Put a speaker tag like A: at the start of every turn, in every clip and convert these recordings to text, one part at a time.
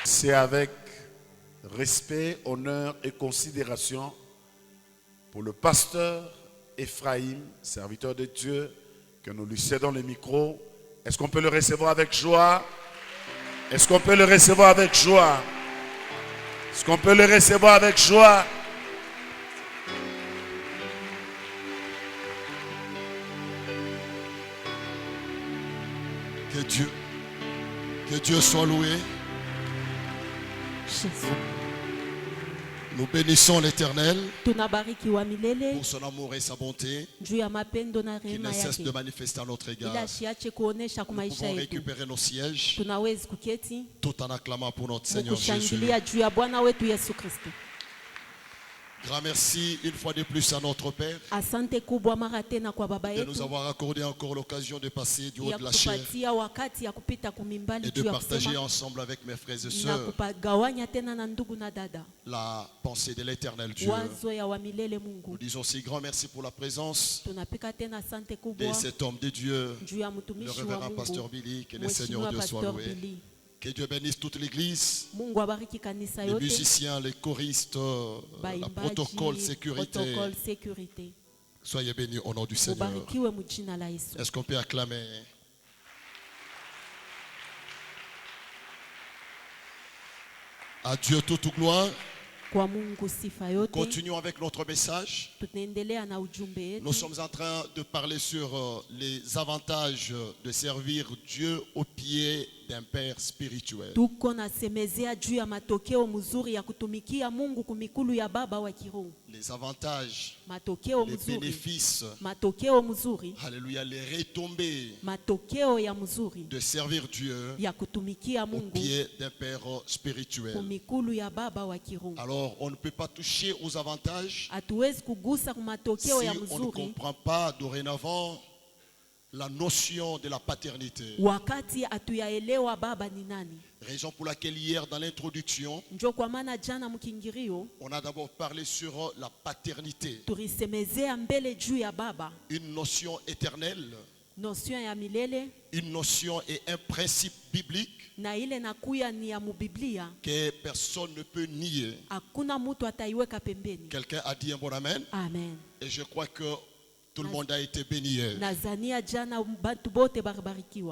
A: C'est avec respect, honneur et considération pour le pasteur Ephraim, serviteur de Dieu, que nous lui cédons le micro. Est-ce qu'on peut le recevoir avec joie? Est-ce qu'on peut le recevoir avec joie? Est-ce qu'on peut le recevoir avec joie?
B: Que Dieu soit loué. Nous bénissons l'Éternel pour son amour et sa bonté qui ne cesse de manifester à notre égard. Nous pouvons récupérer nos sièges tout en acclamant pour notre Seigneur Jésus. Grand merci une fois de plus à notre Père de nous avoir accordé encore l'occasion de passer du haut de la chair et de partager ensemble avec mes frères et sœurs la pensée de l'Éternel Dieu. Nous disons aussi grand merci pour la présence de cet homme de Dieu, le révérend pasteur Billy, que le Seigneur Dieu soit loué. Que Dieu bénisse toute l'église, les musiciens, les choristes, la protocole, sécurité. Soyez bénis au nom du Seigneur. Est-ce qu'on peut acclamer? À Dieu toute gloire. Continuons avec notre message. Nous sommes en train de parler sur les avantages de servir Dieu au pied d'un père spirituel. Les avantages, les bénéfices, alléluia, les retombées de servir Dieu au pied d'un père spirituel. Alors, on ne peut pas toucher aux avantages si on ne comprend pas dorénavant la notion de la paternité. Raison pour laquelle hier dans l'introduction, on a d'abord parlé sur la paternité. Une notion éternelle, une notion et un principe biblique que personne ne peut nier. Quelqu'un a dit un bon amen?
C: Amen.
B: Et je crois que tout le monde a été béni.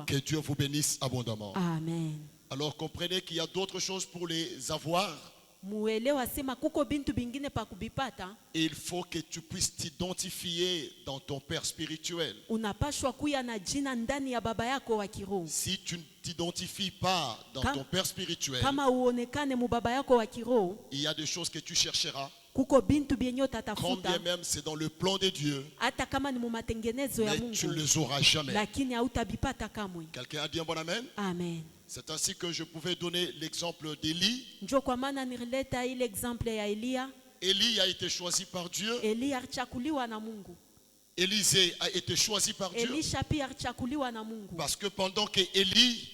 B: Que Dieu vous bénisse abondamment.
C: Amen.
B: Alors comprenez qu'il y a d'autres choses pour les avoir. Et il faut que tu puisses t'identifier dans ton père spirituel. Si tu ne t'identifies pas dans ton père spirituel, il y a des choses que tu chercheras. Quand bien même c'est dans le plan de Dieu, mais tu ne les auras jamais. Quelqu'un a dit un bon amen?
C: Amen.
B: C'est ainsi que je pouvais donner l'exemple d'Élie. Élie a été choisi par Dieu. Élisée a été choisi par Dieu. Parce que pendant que Élie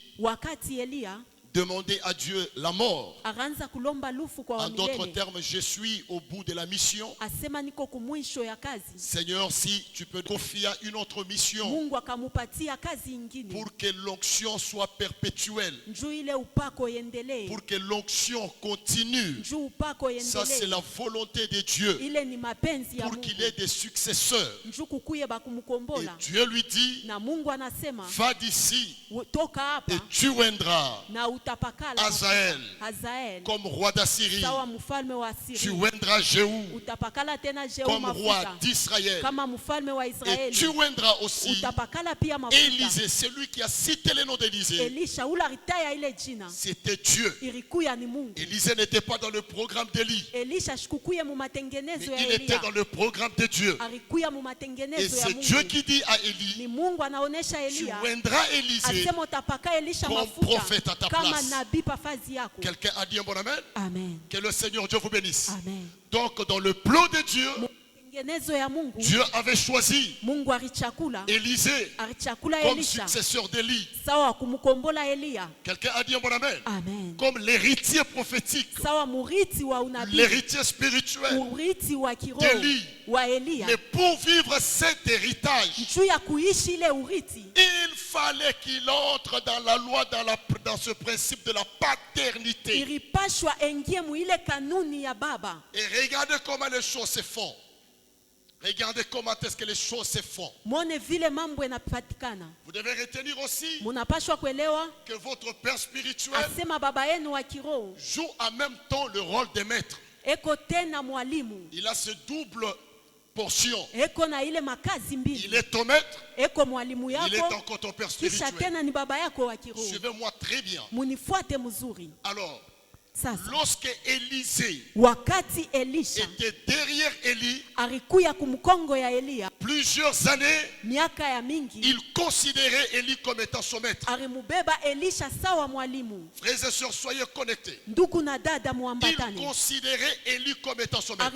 B: demander à Dieu la mort. En d'autres termes, je suis au bout de la mission. Seigneur, si tu peux confier une autre mission pour que l'onction soit perpétuelle, pour que l'onction continue. Ça, c'est la volonté de Dieu pour qu'il ait des successeurs. Et Dieu lui dit, va d'ici et tu oindras Hazaël comme roi d'Assyrie. Tu oindras Jéhu comme roi d'Israël. Et tu oindras aussi Élisée, celui qui a cité le nom d'Élisée. C'était Dieu. Élisée n'était pas dans le programme d'Élie, mais il était dans le programme de Dieu. Et c'est Dieu qui dit à Élie, tu oindras Élisée comme prophète à ta place. Quelqu'un a dit un bon amen?
C: Amen.
B: Que le Seigneur Dieu vous bénisse.
C: Amen.
B: Donc dans le plan de Dieu, Dieu avait choisi Élisée comme successeur d'Élie. Quelqu'un a dit un bon amen?
C: Amen.
B: Comme l'héritier prophétique, l'héritier spirituel d'Élie. Mais pour vivre cet héritage, il fallait qu'il entre dans la loi, dans ce principe de la paternité. Et regardez comment les choses se font. Regardez comment est-ce que les choses se font. Vous devez retenir aussi que votre père spirituel joue en même temps le rôle de maître. Il a ce double portion. Il est ton maître, il est encore ton père spirituel. Suivez-moi très bien. Alors, lorsque Élisée était derrière Élie, plusieurs années, il considérait Élie comme étant son maître. Frères et sœurs, soyez connectés. Il considérait Élie comme étant son maître.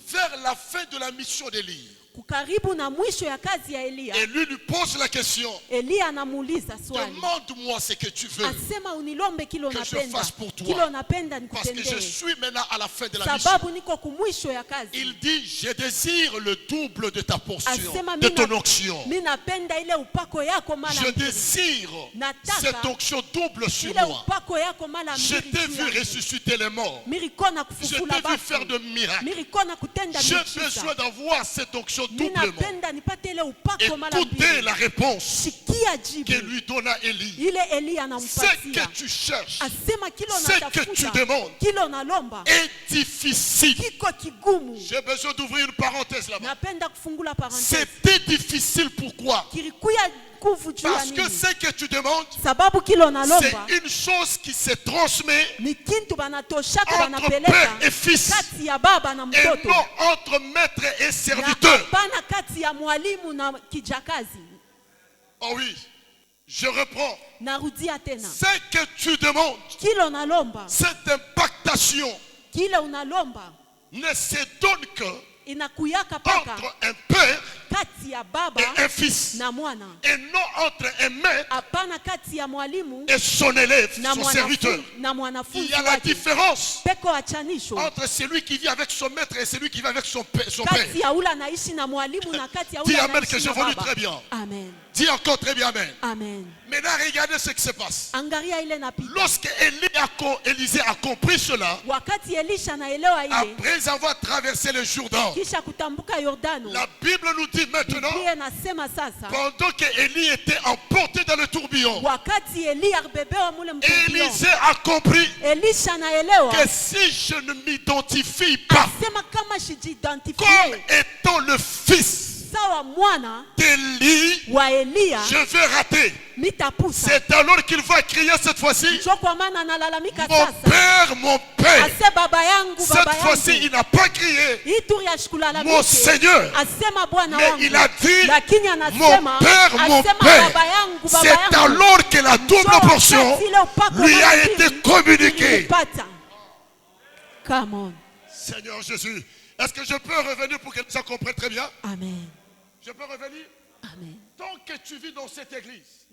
B: Vers la fin de la mission d'Élie, Élie lui pose la question. Demande-moi ce que tu veux que je fasse pour toi. Parce que je suis maintenant à la fin de la mission. Il dit, je désire le double de ta portion, de ton onction. Je désire cette onction double sur moi. Je t'ai vu ressusciter les morts. Je t'ai vu faire de miracles. J'ai besoin d'avoir cette onction doublement. Écoutez la réponse que lui donna Élie. Ce que tu cherches, ce que tu demandes est difficile. J'ai besoin d'ouvrir une parenthèse là-bas. C'était difficile, pourquoi? Parce que ce que tu demandes, c'est une chose qui se transmet entre père et fils, et non entre maître et serviteur. Oh oui, je reprends. Ce que tu demandes, cette impactation ne se donne que entre un père et un fils, et non entre un maître et son élève, son serviteur. Il y a la différence entre celui qui vit avec son maître et celui qui vit avec son père. Dis amen que j'évolue très bien. Dis encore très bien amen. Maintenant regardez ce qui se passe. Lorsque Élisée a compris cela, après avoir traversé le Jourdain, la Bible nous dit maintenant, pendant que Élie était emporté dans le tourbillon, Élisée a compris que si je ne m'identifie pas comme étant le fils d'Élie, je vais rater. C'est alors qu'il va crier cette fois-ci, mon père. Cette fois-ci il n'a pas crié mon Seigneur, mais il a dit mon père. C'est alors que la double portion lui a été communiquée. Seigneur Jésus, est-ce que je peux revenir pour que ça comprenne très bien?
C: Amen.
B: Je peux revenir?
C: Amen.
B: Tant que tu vis dans cette église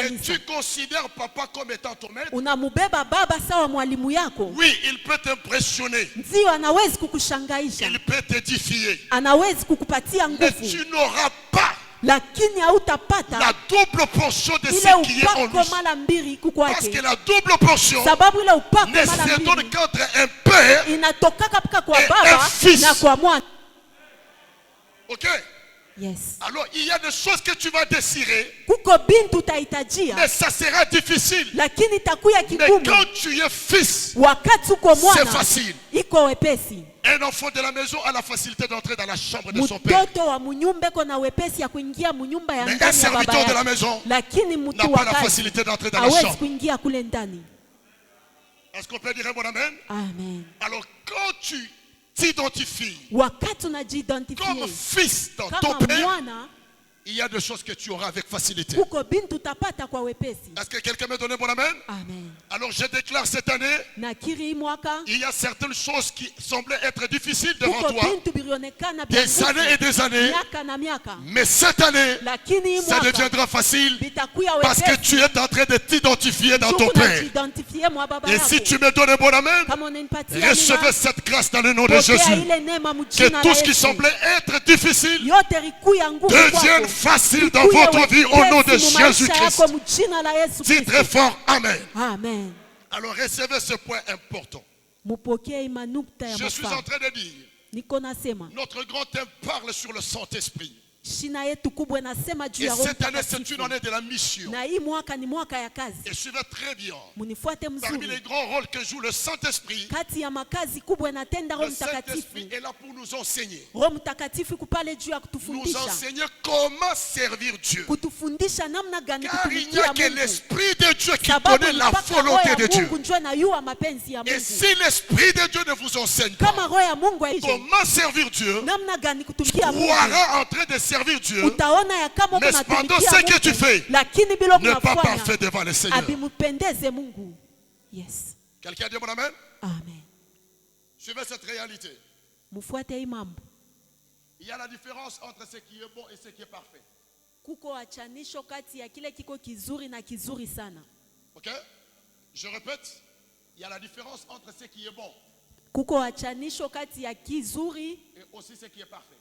C: et
B: tu considères papa comme étant ton maître, oui, il peut t'impressionner, il peut t'édifier, mais tu n'auras pas la double portion de ce qui est en lui. Parce que la double portion ne se donne qu'entre un père et un fils. Ok?
C: Yes.
B: Alors il y a des choses que tu vas désirer, mais ça sera difficile. Mais quand tu es fils, c'est facile. Un enfant de la maison a la facilité d'entrer dans la chambre de son père. Mais un serviteur de la maison n'a pas la facilité d'entrer dans la chambre. Est-ce qu'on peut dire mon amen?
C: Amen.
B: Alors quand tu t'identifies comme fils dans ton père, il y a des choses que tu auras avec facilité. Est-ce que quelqu'un m'a donné mon amen?
C: Amen.
B: Alors je déclare cette année, il y a certaines choses qui semblaient être difficiles devant toi, des années et des années, mais cette année, ça deviendra facile parce que tu es en train de t'identifier dans ton Père. Et si tu me donnes un bon amen, recevez cette grâce dans le nom de Jésus. Que tout ce qui semblait être difficile devienne
A: facile dans votre vie au nom de Jésus-Christ. Dites très fort Amen.
C: Amen.
B: Alors recevez ce point important. Je suis en train de dire, notre grand thème parle sur le Saint-Esprit. Et cette année, c'est une année de la mission. Et suivez très bien. Parmi les grands rôles que joue le Saint-Esprit, le Saint-Esprit est là pour nous enseigner. Nous enseigner comment servir Dieu. Car il n'y a que l'Esprit de Dieu qui connaît la volonté de Dieu. Et si l'Esprit de Dieu ne vous enseigne pas comment servir Dieu, tu croiras en train de servir Dieu, mais cependant ce que tu fais n'est pas parfait devant le Seigneur.
C: Yes.
B: Quelqu'un dit mon amen?
C: Amen.
B: Suivez cette réalité. Il y a la différence entre ce qui est bon et ce qui est parfait. Ok? Je répète, il y a la différence entre ce qui est bon et aussi ce qui est parfait.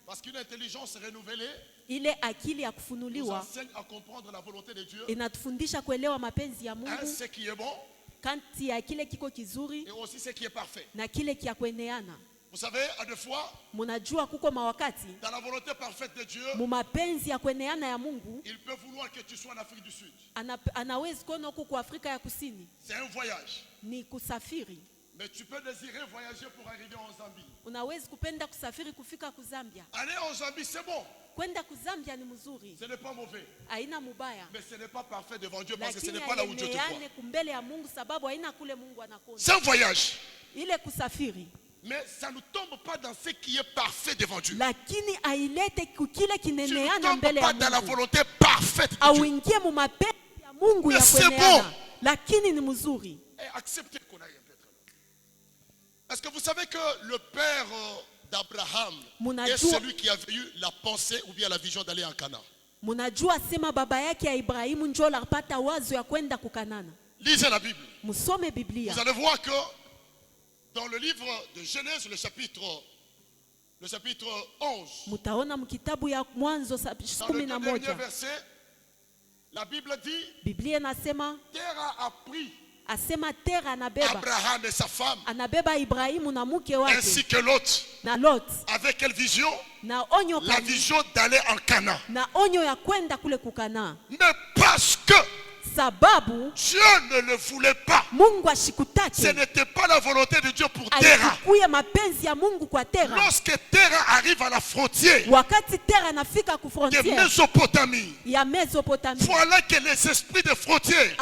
B: Parce qu'une intelligence renouvelée nous enseigne à comprendre la volonté de Dieu. Ce qui est bon et aussi ce qui est parfait. Vous savez, à deux fois, dans la volonté parfaite de Dieu, il peut vouloir que tu sois en Afrique du Sud. C'est un voyage. Mais tu peux désirer voyager pour arriver en Zambie. Aller en Zambie, c'est bon. Ce n'est pas mauvais. Mais ce n'est pas parfait devant Dieu parce que ce n'est pas là où Dieu te voit. C'est un voyage. Mais ça ne tombe pas dans ce qui est parfait devant Dieu. Tu ne tombes pas dans la volonté parfaite de Dieu. Mais c'est bon. Et acceptez qu'on aille. Est-ce que vous savez que le père d'Abraham est celui qui avait eu la pensée ou bien la vision d'aller en Canaan? Lisez la Bible. Vous allez voir que dans le livre de Genèse, le chapitre 11, dans le dernier verset, la Bible dit, Terah a pris Abraham et sa femme ainsi que Lot. Avec quelle vision? La vision d'aller en Canaan. Mais parce que Dieu ne le voulait pas, ce n'était pas la volonté de Dieu pour Terah. Lorsque Terah arrive à la frontière de Mésopotamie, voilà que les esprits de frontière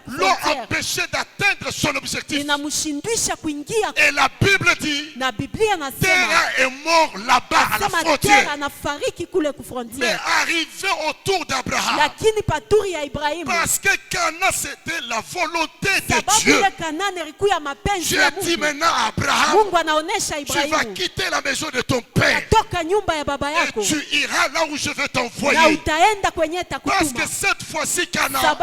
B: l'ont empêché d'atteindre son objectif. Et la Bible dit, Terah est mort là-bas à la frontière. Mais arrivé autour d'Abraham, parce que Canaan c'était la volonté de Dieu. Dieu dit maintenant à Abraham, tu vas quitter la maison de ton père et tu iras là où je vais t'envoyer. Parce que cette fois-ci Canaan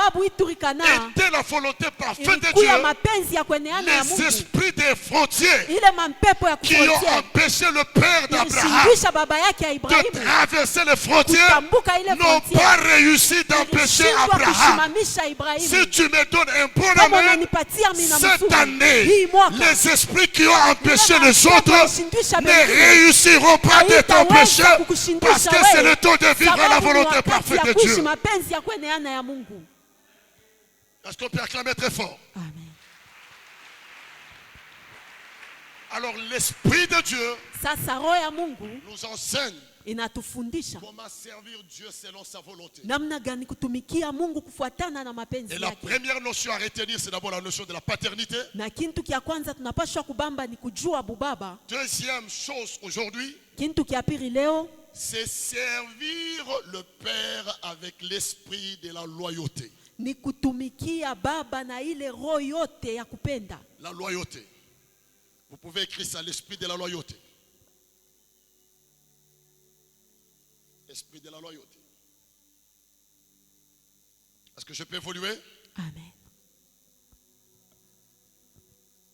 B: était la volonté parfaite de Dieu. Les esprits des frontières qui ont empêché le père d'Abraham de traverser les frontières n'ont pas réussi d'empêcher Abraham. Si tu me donnes un bon amen, cette année, les esprits qui ont empêché les autres ne réussiront pas de t'empêcher parce que c'est le temps de vivre la volonté parfaite de Dieu. Est-ce qu'on peut acclamer très fort? Alors l'Esprit de Dieu nous enseigne comment servir Dieu selon sa volonté. Et la première notion à retenir, c'est d'abord la notion de la paternité. Deuxième chose aujourd'hui, c'est servir le Père avec l'esprit de la loyauté. La loyauté. Vous pouvez écrire ça, l'esprit de la loyauté. Esprit de la loyauté. Est-ce que je peux évoluer?
C: Amen.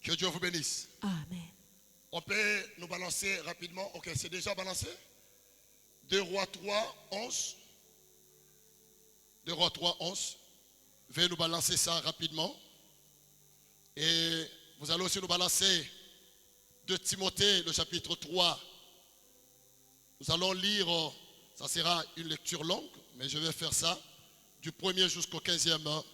B: Que Dieu vous bénisse.
C: Amen.
B: On peut nous balancer rapidement. Ok, c'est déjà balancé? 2 Rois 3, 11. 2 Rois 3, 11. Veuillez nous balancer ça rapidement. Et vous allez aussi nous balancer 2 Timothée, le chapitre 3. Nous allons lire, ça sera une lecture longue, mais je vais faire ça du 1er jusqu'au 15e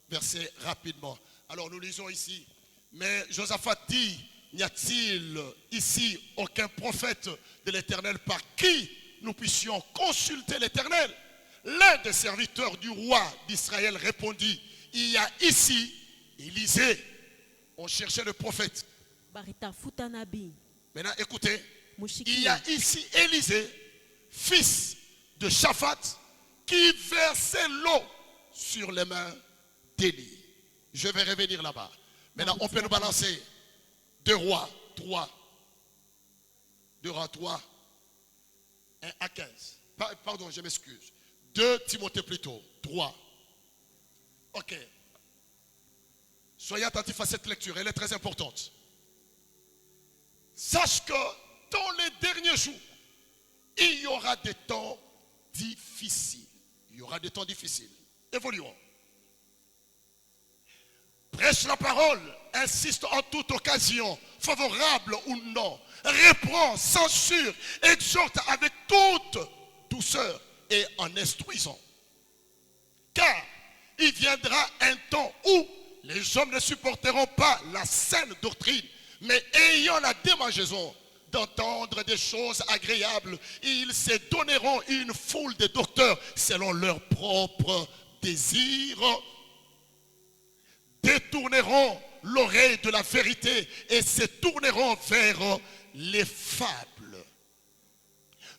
B: verset rapidement. Alors nous lisons ici. Mais Josaphat dit, n'y a-t-il ici aucun prophète de l'Éternel par qui nous puissions consulter l'Éternel? L'un des serviteurs du roi d'Israël répondit, il y a ici Élisée. On cherchait le prophète. Maintenant écoutez, il y a ici Élisée, fils de Shaphat, qui versait l'eau sur les mains d'Élie. Je vais revenir là-bas. Maintenant on peut nous balancer 2 Rois 3. 2 Rois 3, 1 à 15. Pardon, je m'excuse. 2 Timothée plutôt, 3. Ok. Soyez attentifs à cette lecture, elle est très importante. Sache que dans les derniers jours, il y aura des temps difficiles. Il y aura des temps difficiles. Évoluons. Prêche la parole, insiste en toute occasion, favorable ou non. Reprend, censure, exhorte avec toute douceur et en instruisant. Car il viendra un temps où les hommes ne supporteront pas la saine doctrine, mais ayant la démangeaison d'entendre des choses agréables, ils se donneront une foule de docteurs selon leurs propres désirs, détourneront l'oreille de la vérité et se tourneront vers les fables.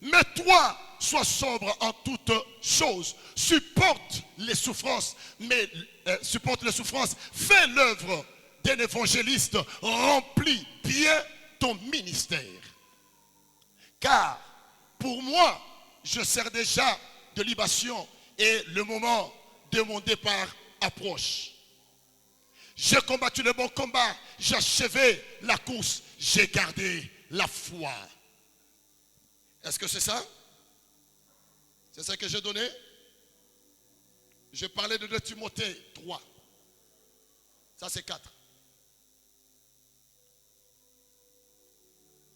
B: Mais toi, sois sobre en toutes choses, supporte les souffrances, fais l'œuvre d'un évangéliste, remplis bien ton ministère. Car pour moi, je sers déjà de libation et le moment de mon départ approche. J'ai combattu le bon combat, j'ai achevé la course, j'ai gardé la foi. Est-ce que c'est ça? C'est ça que j'ai donné? Je parlais de 2 Timothée 3. Ça c'est 4.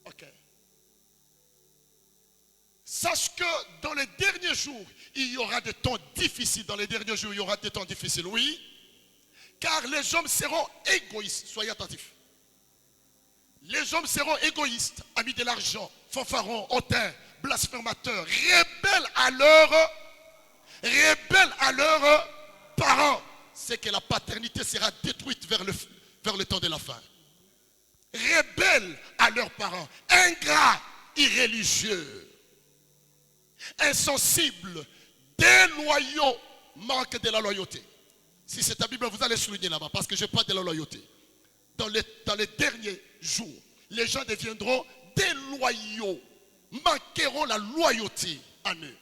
B: Ok. Sache que dans les derniers jours, il y aura des temps difficiles. Dans les derniers jours, il y aura des temps difficiles. Oui. Car les hommes seront égoïstes. Soyez attentifs. Les hommes seront égoïstes, amis de l'argent, fanfarons, hautains, blasphémateurs, rebelles à leurs parents. C'est que la paternité sera détruite vers le temps de la fin. Rebelles à leurs parents, ingrats, irréligieux, insensibles, déloyaux, manquent de la loyauté. Si c'est ta Bible, vous allez souligner là-bas, parce que je parle de la loyauté. Dans les derniers jours, les gens deviendront déloyaux, manqueront la loyauté en eux.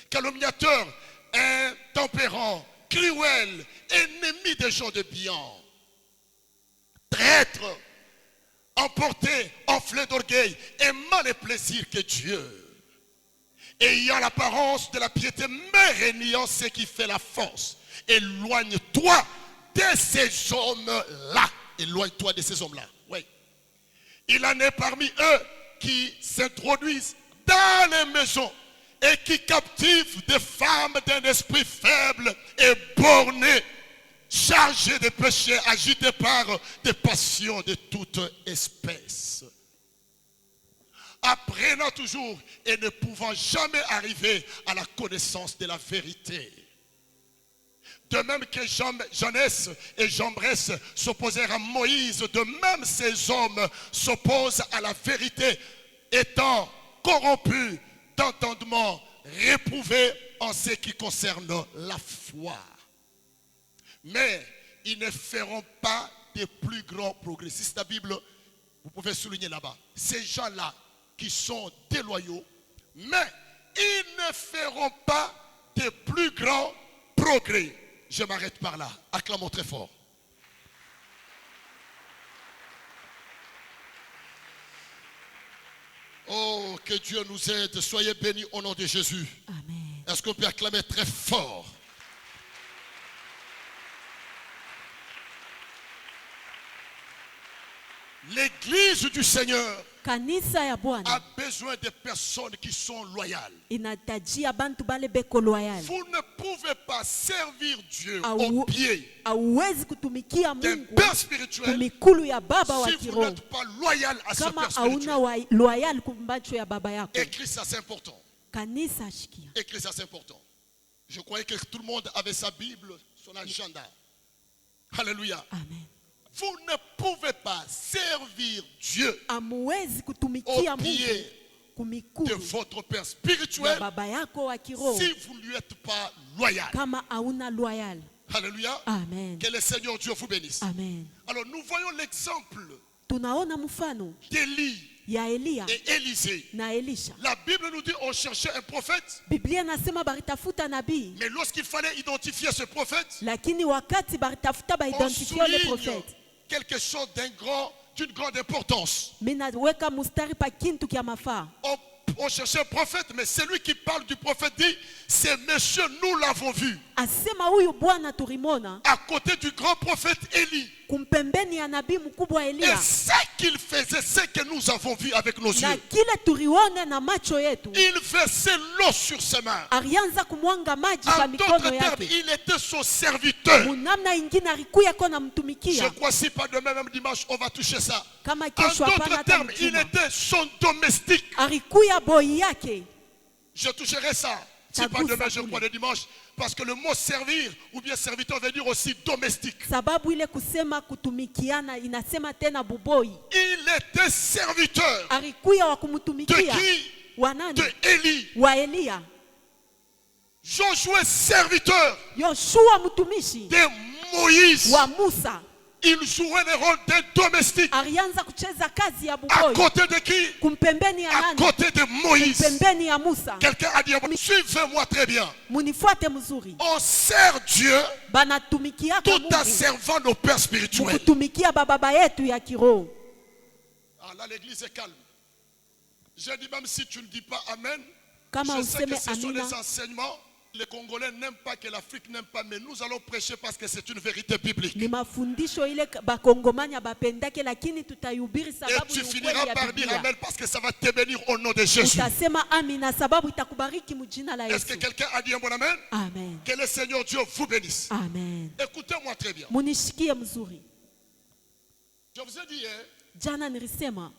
B: Calomniateurs, intempérants, cruels, ennemis des gens de bien, traîtres, emportés, enflés d'orgueil, aimant les plaisirs que Dieu, ayant l'apparence de la piété, mais reniant ce qui fait la force. Éloigne-toi de ces hommes-là. Éloigne-toi de ces hommes-là. Oui. Il en est parmi eux qui s'introduisent dans les maisons et qui captivent des femmes d'un esprit faible et borné, chargées de péchés, agitées par des passions de toute espèce. Apprenant toujours et ne pouvant jamais arriver à la connaissance de la vérité. De même que Jeunesse et Jambres s'opposèrent à Moïse, de même ces hommes s'opposent à la vérité, étant corrompus d'entendement, réprouvés en ce qui concerne la foi. Mais ils ne feront pas de plus grands progrès. Si c'est la Bible, vous pouvez souligner là-bas. Ces gens-là qui sont déloyaux, mais ils ne feront pas de plus grands progrès. Je m'arrête par là. Acclamons très fort. Oh, que Dieu nous aide. Soyez bénis au nom de Jésus.
C: Amen.
B: Est-ce qu'on peut acclamer très fort? L'église du Seigneur
C: Kanisa ya Bwana
B: a besoin de personnes qui sont loyales.
C: inahitajia bantu bale beko loyal.
B: Vous ne pouvez pas servir Dieu au pied
C: Hauwezi kutumikia
B: d'un
C: Mungu
B: père spirituel
C: kumikulu ya baba wa
B: si vous
C: kiroho
B: n'êtes pas loyal à ce
C: kama
B: père spirituel.
C: hauna loyal kumbacho ya baba yako.
B: Écris ça, c'est important.
C: Kanisa shikia.
B: Écris ça, c'est important. Je croyais que tout le monde avait sa Bible, son agenda. Alléluia.
C: Amen.
B: Vous ne pouvez pas servir Dieu
C: Amuwezi kutumikia
B: au
C: Mungu
B: pied de
C: kumikulu
B: votre père
C: ya
B: spirituel
C: baba yako wa kiroho
B: si vous ne lui êtes pas loyal.
C: kama hauna loyal.
B: Alléluia.
C: Amen.
B: Que le Seigneur Dieu vous bénisse.
C: Amen.
B: Alors nous voyons l'exemple
C: Tunaona mfano
B: d'Élie
C: ya Elia
B: et Élisée.
C: na Elisha.
B: La Bible nous dit on cherchait un prophète,
C: Biblia nasema baritafuta nabii,
B: mais lorsqu'il fallait identifier ce prophète,
C: lakini wakati baritafuta
B: on
C: baidentifie le
B: souligne
C: prophète.
B: quelque chose d'une grande importance.
C: Mina weka mustari pa kintu kia mafaa.
B: On cherchait un prophète, mais celui qui parle du prophète dit, c'est monsieur, nous l'avons vu.
C: Asema huyu Bwana tulimona
B: À côté du grand prophète Élie.
C: kumpembeni ya nabii mkubwa
B: Et
C: Elia.
B: ce qu'il faisait, c'est que nous avons vu avec nos
C: Na
B: yeux.
C: kile tuliona na macho yetu.
B: Il versait l'eau sur ses mains.
C: Alianza kumwanga maji kwa
B: En
C: mikono
B: d'autres termes,
C: yake.
B: il était son serviteur.
C: Munamna ingine alikuya kwa
B: Je
C: namtumikia.
B: crois si pas demain, même dimanche, on va toucher ça.
C: Kama
B: En
C: kesho hapana
B: d'autres
C: hata
B: termes, il
C: mchuma.
B: était son domestique.
C: Alikuya boy yake.
B: Je toucherai ça. Si pas demain, je crois le dimanche. Parce que le mot servir ou bien serviteur veut dire aussi domestique.
C: Sababu ile kusema kutumikiana inasema tena buboi.
B: Il était serviteur
C: Alikuya wa
B: de
C: kumtumikia.
B: qui?
C: Wa nani?
B: De Élie.
C: Wa Elia.
B: Josué serviteur
C: Yoshua mtumishi
B: de Moïse.
C: wa Musa.
B: Il jouait le rôle d'un domestique.
C: Alianza kucheza kazi ya
B: À
C: buboi.
B: côté de qui?
C: Kumpembeni ya
B: À
C: nani?
B: côté de Moïse.
C: Kumpembeni ya Musa.
B: Quelqu'un a dit, suivez-moi très bien.
C: Munifuate mzuri.
B: On sert Dieu
C: Banatumikia
B: tout en
C: Mungu.
B: servant nos pères spirituels.
C: Kutumikia baba yetu ya kiroho.
B: Ah, là, l'église est calme. Je dis même si tu ne dis pas Amen,
C: Kama
B: je sais que
C: useme
B: ce sont
C: amina.
B: des enseignements. Les Congolais n'aiment pas, que l'Afrique n'aime pas, mais nous allons prêcher parce que c'est une vérité biblique.
C: Ni mafundisho ile bakongomani abapendake lakini tutayubiri
B: Et
C: sababu
B: tu
C: ni ukweli
B: finiras
C: ya
B: par dire
C: Biblia.
B: Amen parce que ça va te bénir au nom de Jésus.
C: Utasema amina sababu itakubariki mjina la
B: Est-ce que
C: Yesu.
B: quelqu'un a dit un bon Amen?
C: Amen.
B: Que le Seigneur Dieu vous bénisse.
C: Amen.
B: Écoutez-moi très bien.
C: Munishikie mzuri.
B: Je vous ai dit hein,
C: Jana nilisema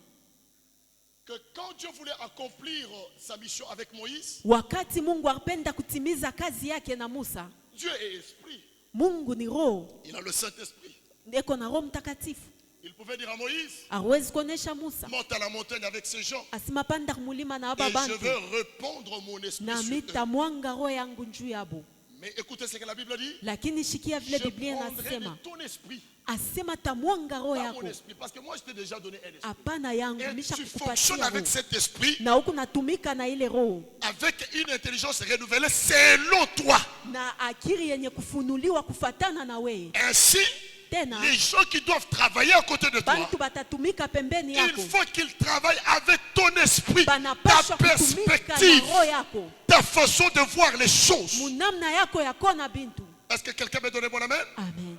B: que quand Dieu voulait accomplir sa mission avec Moïse,
C: wakati Mungu apenda kutimiza kazi yake na Musa,
B: Dieu est esprit.
C: Mungu ni roho.
B: Il a le Saint-Esprit.
C: Eko na Roho Mtakatifu.
B: Il pouvait dire à Moïse,
C: Hawezi kuonesha Musa.
B: monte à la montagne avec ces gens
C: Asima panda kumulima na
B: et
C: aba
B: je
C: bantu.
B: veux répandre mon esprit
C: Na
B: sur eux.
C: mita mwanga roho yangu juu yabo.
B: Mais écoutez ce que la Bible dit.
C: Lakini shikia
B: Je
C: vile Biblia
B: prendrai de
C: inasema.
B: ton esprit,
C: Asema tamwanga roho
B: pas mon
C: yako.
B: esprit, parce que moi je t'ai déjà donné un esprit.
C: Hapana yangu
B: Et
C: misha
B: tu
C: kukupatia
B: fonctionnes avec
C: roho.
B: cet esprit,
C: Na huku natumika na ile roho.
B: avec une intelligence renouvelée selon toi.
C: Na akili yenye kufunuliwa kufatana na wewe.
B: Ainsi,
C: Tena
B: les gens qui doivent travailler à côté de toi,
C: bantu batatumika pembeni
B: il
C: yako.
B: faut qu'ils travaillent avec ton esprit, ta
C: Banapaswa kutumika na
B: perspective,
C: roho yako.
B: ta façon de voir les choses.
C: Munamna yako ya kona bintu.
B: Est-ce que quelqu'un me donne mon amen?
C: Amen.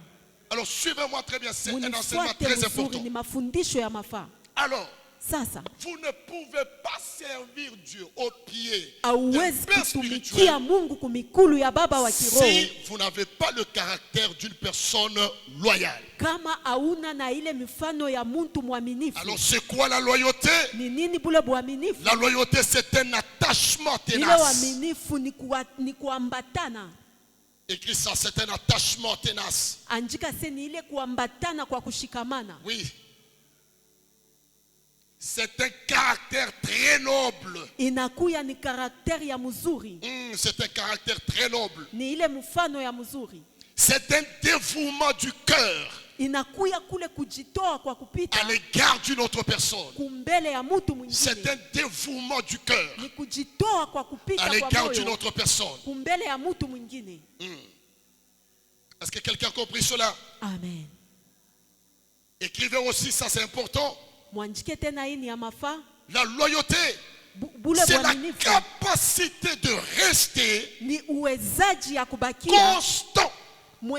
B: Alors suivez-moi très bien, c'est un enseignement
C: Munifuate
B: très
C: mzuri
B: important.
C: ni mafundisho ya mafaa.
B: Alors,
C: Sasa
B: vous ne pouvez pas servir Dieu au pied d'un
C: hauwezi
B: père
C: kutumikia
B: spirituel
C: Mungu kumikulu ya baba wa kiroho
B: si vous n'avez pas le caractère d'une personne loyale.
C: kama hauna na ile mifano ya muntu mwaminifu.
B: Alors c'est quoi la loyauté?
C: Ni nini bule bwaminifu?
B: La loyauté c'est un attachement
C: Ile
B: tenace.
C: uaminifu ni kuambatana.
B: Écrit ça, c'est un attachement tenace.
C: Andika se ni ile kuambatana kwa kushikamana.
B: Oui. C'est un caractère très noble.
C: Inakuya ni karakteri ya mzuri.
B: C'est un caractère très noble.
C: Ni ile mfano ya mzuri.
B: C'est un dévouement du cœur
C: Inakuya kule kujitoa kwa kupita
B: à l'égard d'une autre personne.
C: kumbele ya mtu
B: C'est
C: mwingine.
B: un dévouement du cœur
C: Ni kujitoa kwa kupita
B: à
C: kwa
B: l'égard d'une
C: moyo
B: autre personne.
C: kumbele ya mtu mwingine.
B: Est-ce que quelqu'un a compris cela?
C: Amen.
B: Écrivez aussi, ça c'est important.
C: Mwandike tena hii ni ya mafaa.
B: La loyauté, c'est la capacité de rester constant dans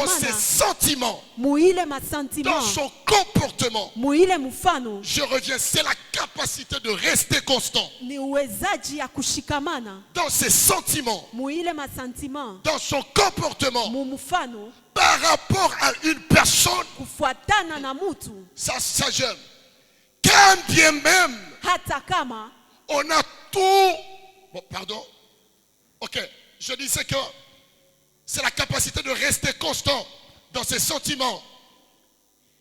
B: ses sentiments, dans son comportement. Je reviens, c'est la capacité de rester constant dans ses sentiments, dans son comportement, par rapport à une personne. Ça j'aime. Quand bien même on a tout. Bon, pardon. Ok, je disais que c'est la capacité de rester constant dans ses sentiments,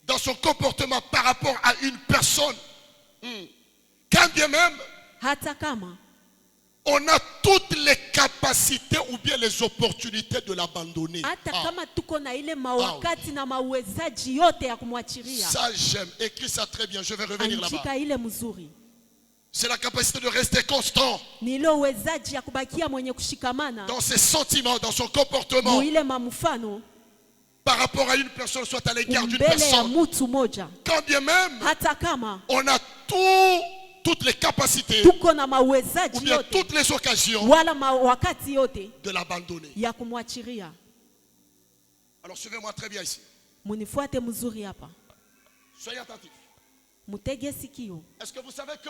B: dans son comportement par rapport à une personne. Quand bien même on a toutes les capacités ou bien les opportunités de l'abandonner. Ça j'aime. Écris ça très bien. Je vais revenir là-bas. C'est la capacité de rester constant dans ses sentiments, dans son comportement par rapport à une personne, soit à l'égard d'une personne. Quand bien même on a toutes les capacités ou bien toutes les occasions de l'abandonner. Alors suivez-moi très bien ici. Soyez attentifs. Est-ce que vous savez que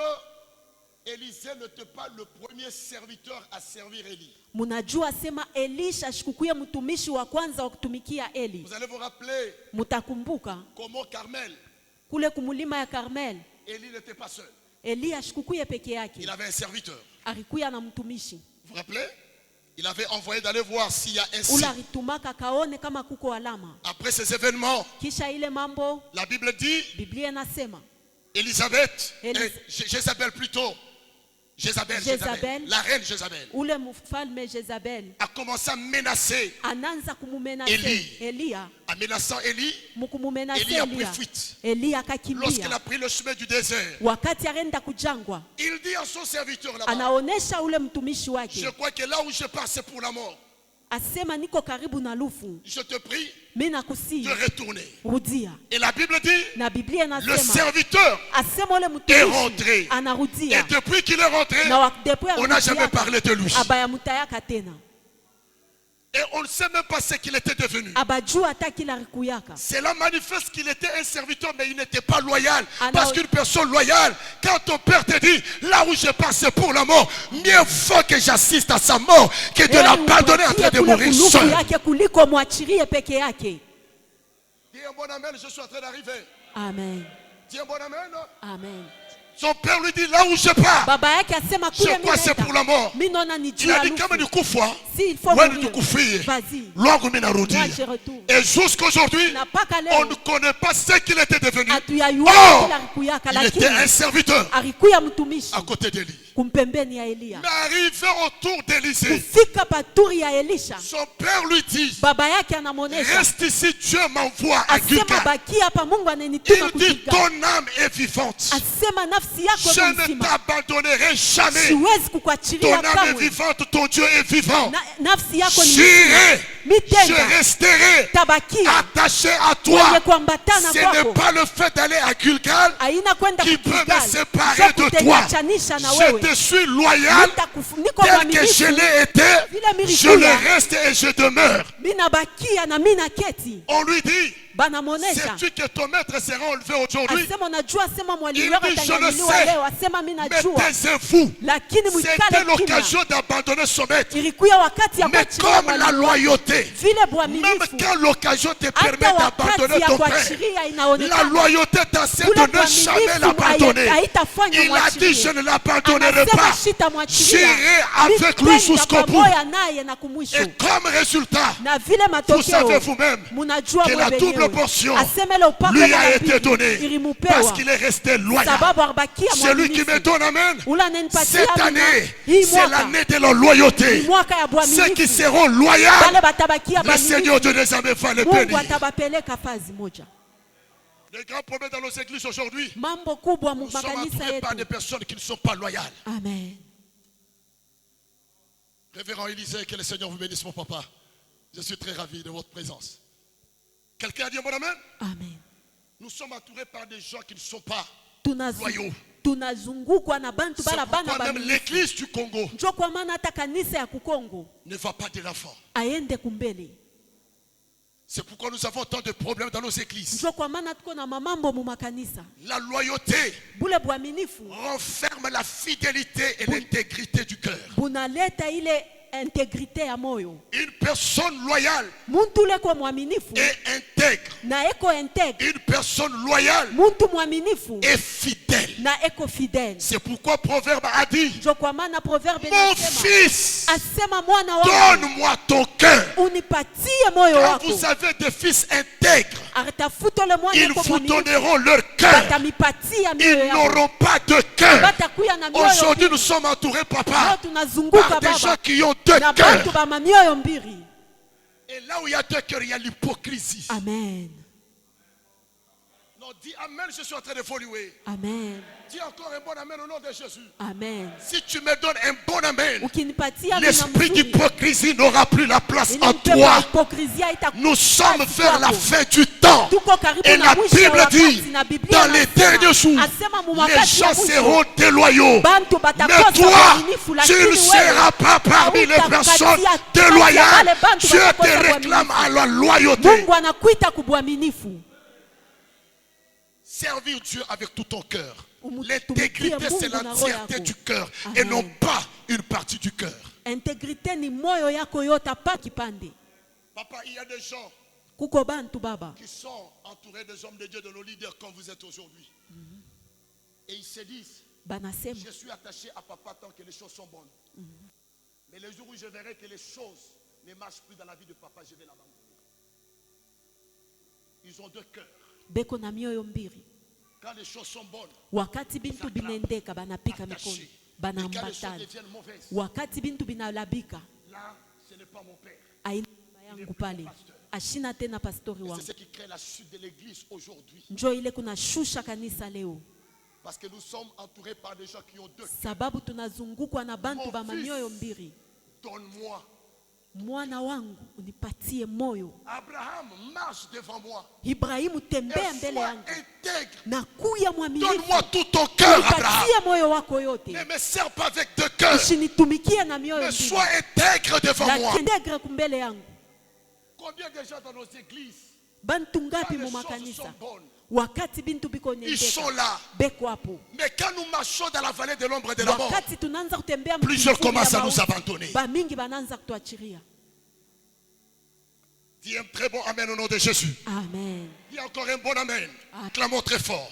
B: Élisée n'était pas le premier serviteur à servir Élie? Vous allez vous rappeler comment Carmel, Élie n'était pas seul. Il avait un serviteur. Vous vous rappelez? Il avait envoyé d'aller voir s'il y a un signe. Après ces événements, la Bible dit Jézabel plutôt. Jézabel, la reine Jézabel a commencé à menacer Élie. En menaçant Élie, Élie a pris fuite. Lorsqu'il a pris le chemin du désert, il dit à son serviteur là-bas, je crois que là où je pars c'est pour la mort. Je te prie de retourner. Et la Bible dit, le serviteur est rentré. Et depuis qu'il est rentré, on n'a jamais parlé de lui. Et on ne sait même pas ce qu'il était devenu. Cela manifeste qu'il était un serviteur, mais il n'était pas loyal. Parce qu'une personne loyale, quand ton père te dit, là où je passe c'est pour la mort, mieux faut que j'assiste à sa mort que de l'abandonner en train de mourir seul. Dis un bon amen, je suis en train d'arriver.
C: Amen.
B: Dis un bon amen.
C: Amen.
B: Son père lui dit, là où je pars, je crois c'est pour la mort. Il a dit, comme du coup, et jusqu'aujourd'hui, on ne connaît pas ce qu'il était devenu. Or, il était un serviteur à côté d'Élie. Mais arrivé autour d'Élisée, son père lui dit, reste ici, Dieu m'envoie à Gilgal. Il dit, ton âme est vivante. Je ne t'abandonnerai jamais. Ton âme est vivante, ton Dieu est vivant. J'irai, je resterai attaché à toi. Ce n'est pas le fait d'aller à Gilgal qui peut me séparer de toi. Je te suis loyal tel que je l'ai été. Je le reste et je demeure. On lui dit, sais-tu que ton maître sera enlevé aujourd'hui? Il dit, je le sais, mais taisez-vous. C'était l'occasion d'abandonner son maître. Mais comme la loyauté, même quand l'occasion te permet d'abandonner ton frère, la loyauté t'enseigne de ne jamais l'abandonner. Il a dit, je ne l'abandonnerai pas. J'irai avec lui jusqu'au bout. Et comme résultat, vous savez vous-même que la double portion lui a été donnée parce qu'il est resté loyal. Celui qui me donne amen, cette année, c'est l'année de la loyauté. Ceux qui seront loyaux, le Seigneur Dieu des armées va les bénir. Le grand problème dans nos églises aujourd'hui, nous sommes entourés par des personnes qui ne sont pas loyales.
C: Amen.
B: Révérend Élisée, que le Seigneur vous bénisse, mon papa. Je suis très ravi de votre présence. Quelqu'un a dit un bon amen?
C: Amen.
B: Nous sommes entourés par des gens qui ne sont pas loyaux.
C: tunazungukwa na bantu bala bana
B: même l'église du Congo
C: njo kwa maana hata kanisa ya kukongo
B: ne va pas de l'avant.
C: aende kumbele.
B: C'est pourquoi nous avons tant de problèmes dans nos églises.
C: Njo kwa maana tuko na mamambo mu makanisa.
B: La loyauté
C: Bule bwaminifu
B: renferme la fidélité et l'intégrité du cœur.
C: bunaleta ile intégrité ya moyo.
B: Une personne loyale
C: Muntu leko mwaminifu
B: et intègre.
C: na eko intègre.
B: Une personne loyale
C: Muntu mwaminifu
B: et fidèle.
C: na eko fidèle.
B: C'est pourquoi Proverbe a dit:
C: Njo kwa maana proverbe
B: mon
C: inasema,
B: fils,
C: asema mwana wangu
B: donne-moi ton cœur.
C: unipatie moyo
B: Quand
C: wako.
B: vous avez des fils intègres,
C: Atafuta le mwana
B: ils
C: eko
B: vous
C: mwaminifu.
B: donneront leur cœur.
C: Batamipatia mioyo
B: Ils
C: yao.
B: n'auront pas de cœur.
C: Batakuya na mioyo
B: Aujourd'hui,
C: mbili.
B: nous sommes entourés,
C: Leo
B: papa,
C: tunazunguka
B: par des gens
C: baba
B: qui ont deux
C: na
B: cœurs.
C: bantu ba mamioyo mbili.
B: Et là où il y a deux cœurs, il y a l'hypocrisie.
C: Amen.
B: Non, dis amen, je suis en train d'évoluer.
C: Amen.
B: Dis encore un bon amen au nom de Jésus.
C: Amen.
B: Si tu me donnes un bon amen,
C: Ukinipatia
B: l'esprit
C: mzuri,
B: d'hypocrisie n'aura plus la place
C: ile
B: en
C: mpepo ya
B: toi.
C: hipokrizia haitakuwa
B: Nous sommes
C: kazi
B: vers la
C: kwako.
B: fin du temps.
C: Tuko karibu
B: Et
C: na
B: la
C: mwisho wa
B: Bible
C: wakati,
B: dit,
C: na Biblia
B: dans les
C: inasema,
B: derniers jours,
C: asema mu
B: les
C: wakati ya
B: gens
C: mwisho,
B: seront déloyaux.
C: bantu
B: Mais
C: batakosa
B: toi,
C: uaminifu,
B: tu
C: lakini
B: ne
C: wewe
B: seras pas parmi les personnes déloyales. Dieu te réclame à la loyauté.
C: Mungu anakuita kubwaminifu.
B: Servir Dieu avec tout ton cœur.
C: Umutumikie
B: L'intégrité, c'est
C: Mungu na roho
B: l'entièreté
C: yako.
B: du cœur et
C: Amen.
B: non pas une partie du cœur.
C: Intégrité ni moyo yako yote, hapa kipande.
B: Papa, il y a des gens
C: Kuko bantu baba
B: qui sont entourés des hommes de Dieu, de nos leaders comme vous êtes aujourd'hui. Et ils se disent:
C: banasema
B: je suis attaché à papa tant que les choses sont bonnes. Mais le jour où je verrai que les choses ne marchent plus dans la vie de papa, je vais l'abandonner. Ils ont deux cœurs.
C: beko na mioyo mbili.
B: Quand les choses sont bonnes,
C: Wakati bintu binendeka banapika mikono,
B: attachés. Et quand les choses
C: banaambatana.
B: deviennent mauvaises,
C: Wakati bintu binalabika,
B: là, ce n'est pas mon père.
C: aina yangu pale, ashina tena pastori
B: Et
C: wangu.
B: c'est ce qui crée la chute de l'église aujourd'hui.
C: Njo ile kuna shusha kanisa leo,
B: Parce que nous sommes entourés par des gens qui ont deux cœurs.
C: sababu tunazungukwa na bantu ba mamioyo mbili.
B: Donne-moi.
C: Mwana wangu unipatie moyo.
B: Abraham, marche devant moi.
C: Ibrahimu, tembea
B: Et
C: mbele
B: sois
C: yangu
B: intègre.
C: na kuya mwaminifu.
B: Donne-moi tout ton cœur, Abraham.
C: Unipatie moyo wako yote.
B: Ne me sers pas avec deux cœurs.
C: Usinitumikie na mioyo
B: Mais
C: mbili.
B: sois intègre devant moi.
C: Lakini integre kumbele yangu.
B: Combien de gens dans nos églises,
C: Bantu
B: quand
C: ngapi
B: les
C: mu
B: choses
C: makanisa
B: sont bonnes,
C: wakati bintu biko
B: ils sont
C: nendeka
B: là.
C: beko hapo.
B: Mais quand nous marchons dans la vallée de l'ombre de la mort,
C: Wakati tunaanza kutembea
B: plusieurs
C: mkimvuli ya
B: commencent à nous
C: mauti,
B: abandonner.
C: ba mingi banaanza kutuachiria.
B: Dis un très bon amen au nom de Jésus.
C: Amen.
B: Dis encore un bon amen.
C: Ah.
B: Clamons très fort.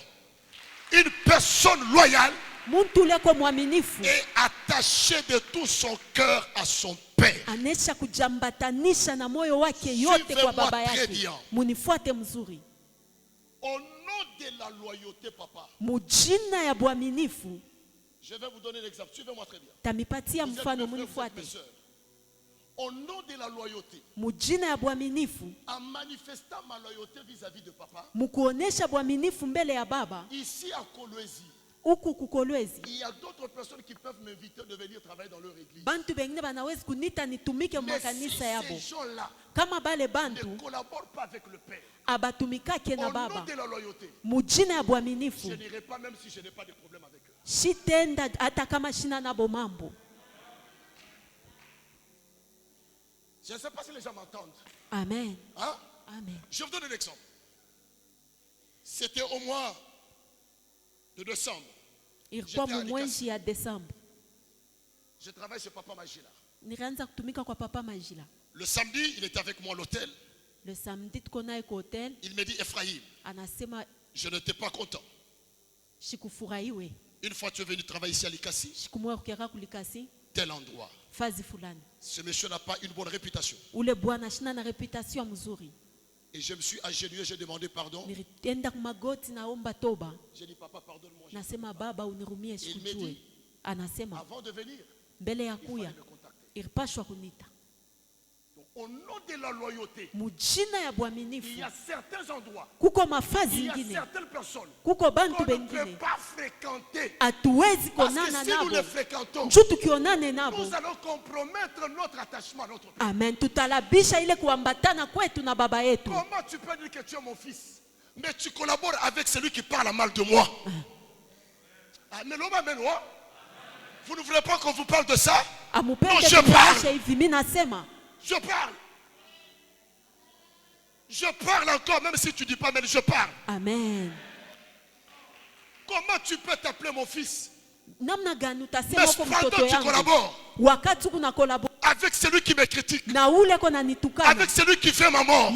B: Une personne loyale
C: Muntu leko mwaminifu
B: est attachée de tout son cœur à son père.
C: anesha kujambatanisha na moyo wake yote kwa
B: Suivez-moi
C: baba
B: très
C: yake.
B: bien.
C: Munifuate mzuri.
B: Au nom de la loyauté, papa,
C: Mujina ya bwaminifu
B: je vais vous donner l'exemple. Suivez-moi très bien.
C: tamipatia
B: Vous êtes
C: mfano,
B: mes frères, vous êtes mes
C: munifuate.
B: sœurs. Au nom de la loyauté,
C: Mujina ya bwaminifu,
B: en manifestant ma loyauté vis-à-vis de papa,
C: mukuonesha bwaminifu mbele ya baba.
B: ici à Kolwezi,
C: Huku kukolwezi
B: il y a d'autres personnes qui peuvent m'inviter de venir travailler dans leur église.
C: bantu bengine banawezi kunita nitumike
B: Mais si
C: mwakanisa yabo.
B: ces gens-là
C: Kama bale
B: ne
C: bantu
B: collaborent pas avec le Père,
C: abatumikake
B: au
C: na
B: nom
C: baba,
B: de la loyauté,
C: mujina ya
B: je
C: bwaminifu
B: n'irai pas même si je n'ai pas de problème avec eux.
C: shitenda hata kama shina nabo mambo.
B: Je ne sais pas si les gens m'entendent.
C: Amen.
B: Hein?
C: Amen.
B: Je vous donne un exemple. C'était au mois de décembre.
C: Ilikuwa
B: J'étais à
C: mwezi ya Desemba.
B: Je travaille chez Papa Magila.
C: Nilianza kutumika kwa papa Majila.
B: Le samedi, il était avec moi à l'hôtel.
C: Le samedi tuko naye kwa hotel,
B: Il me dit: Ephraïm,
C: anasema
B: je n'étais pas content.
C: shikufurahiwe.
B: Une fois tu es venu travailler ici à Likasi,
C: Shikumwe ukera kulikasi
B: tel endroit.
C: fazi fulani.
B: Ce monsieur n'a pas une bonne réputation.
C: Ule bwana shina na reputation mzuri.
B: Et je me suis agenouillé, j'ai demandé pardon.
C: Nilienda kumagoti naomba toba.
B: J'ai dit: Papa, pardonne-moi.
C: Nasema baba unirumie sikujue. Anasema
B: Avant de venir,
C: mbele ya
B: il fallait
C: kuya
B: me contacter.
C: ilipashwa kunita.
B: Donc, au nom de la loyauté,
C: Mujina ya
B: il y
C: bwaminifu
B: a certains endroits,
C: kuko mafazi
B: il y a
C: ingine,
B: certaines personnes
C: kuko bantu
B: qu'on ne peut
C: bengine
B: pas fréquenter.
C: hatuwezi
B: Parce que
C: konana
B: si nous les
C: nabo
B: fréquentons,
C: nju tukionane nabo.
B: nous allons compromettre notre attachement à notre Père.
C: Amen. Tutalabisha ile kuambatana kwetu na baba yetu.
B: Comment tu peux dire que tu es mon fils, mais tu collabores avec celui qui parle mal de moi? Vous ne voulez pas qu'on vous parle de ça? Non,
C: je parle.
B: Je parle encore, même si tu ne dis pas, mais je parle.
C: Amen.
B: Comment tu peux t'appeler mon fils?
C: Mais
B: pendant tu collabores avec celui qui me critique, avec celui qui fait ma mort.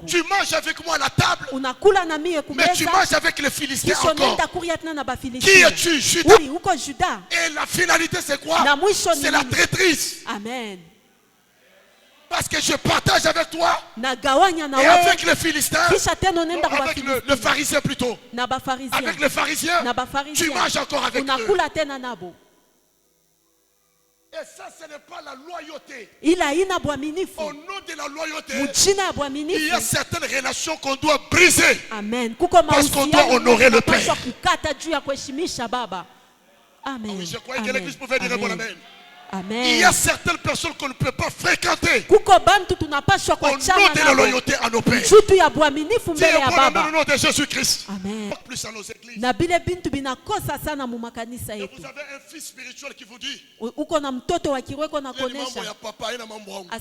B: Tu manges avec moi à la table, mais tu manges avec les Philistins encore. Qui es-tu, Judas? Et la finalité c'est quoi? C'est la traîtrise.
C: Amen.
B: Parce que je partage avec toi et avec les Philistins, avec le pharisien plutôt. Avec les pharisiens, tu manges encore avec eux. Et ça, ce n'est pas la loyauté. Au nom de la loyauté, il y a certaines relations qu'on doit briser.
C: Amen.
B: Parce qu'on doit honorer le Père.
C: Amen.
B: Oui, je croyais que l'église pouvait dire bon amen.
C: Amen.
B: Il y a certaines personnes qu'on ne peut pas fréquenter au nom de la loyauté à nos pères. Dis au nom de Jésus-Christ.
C: Amen.
B: Pas plus à nos églises.
C: Et
B: vous avez un fils spirituel qui vous dit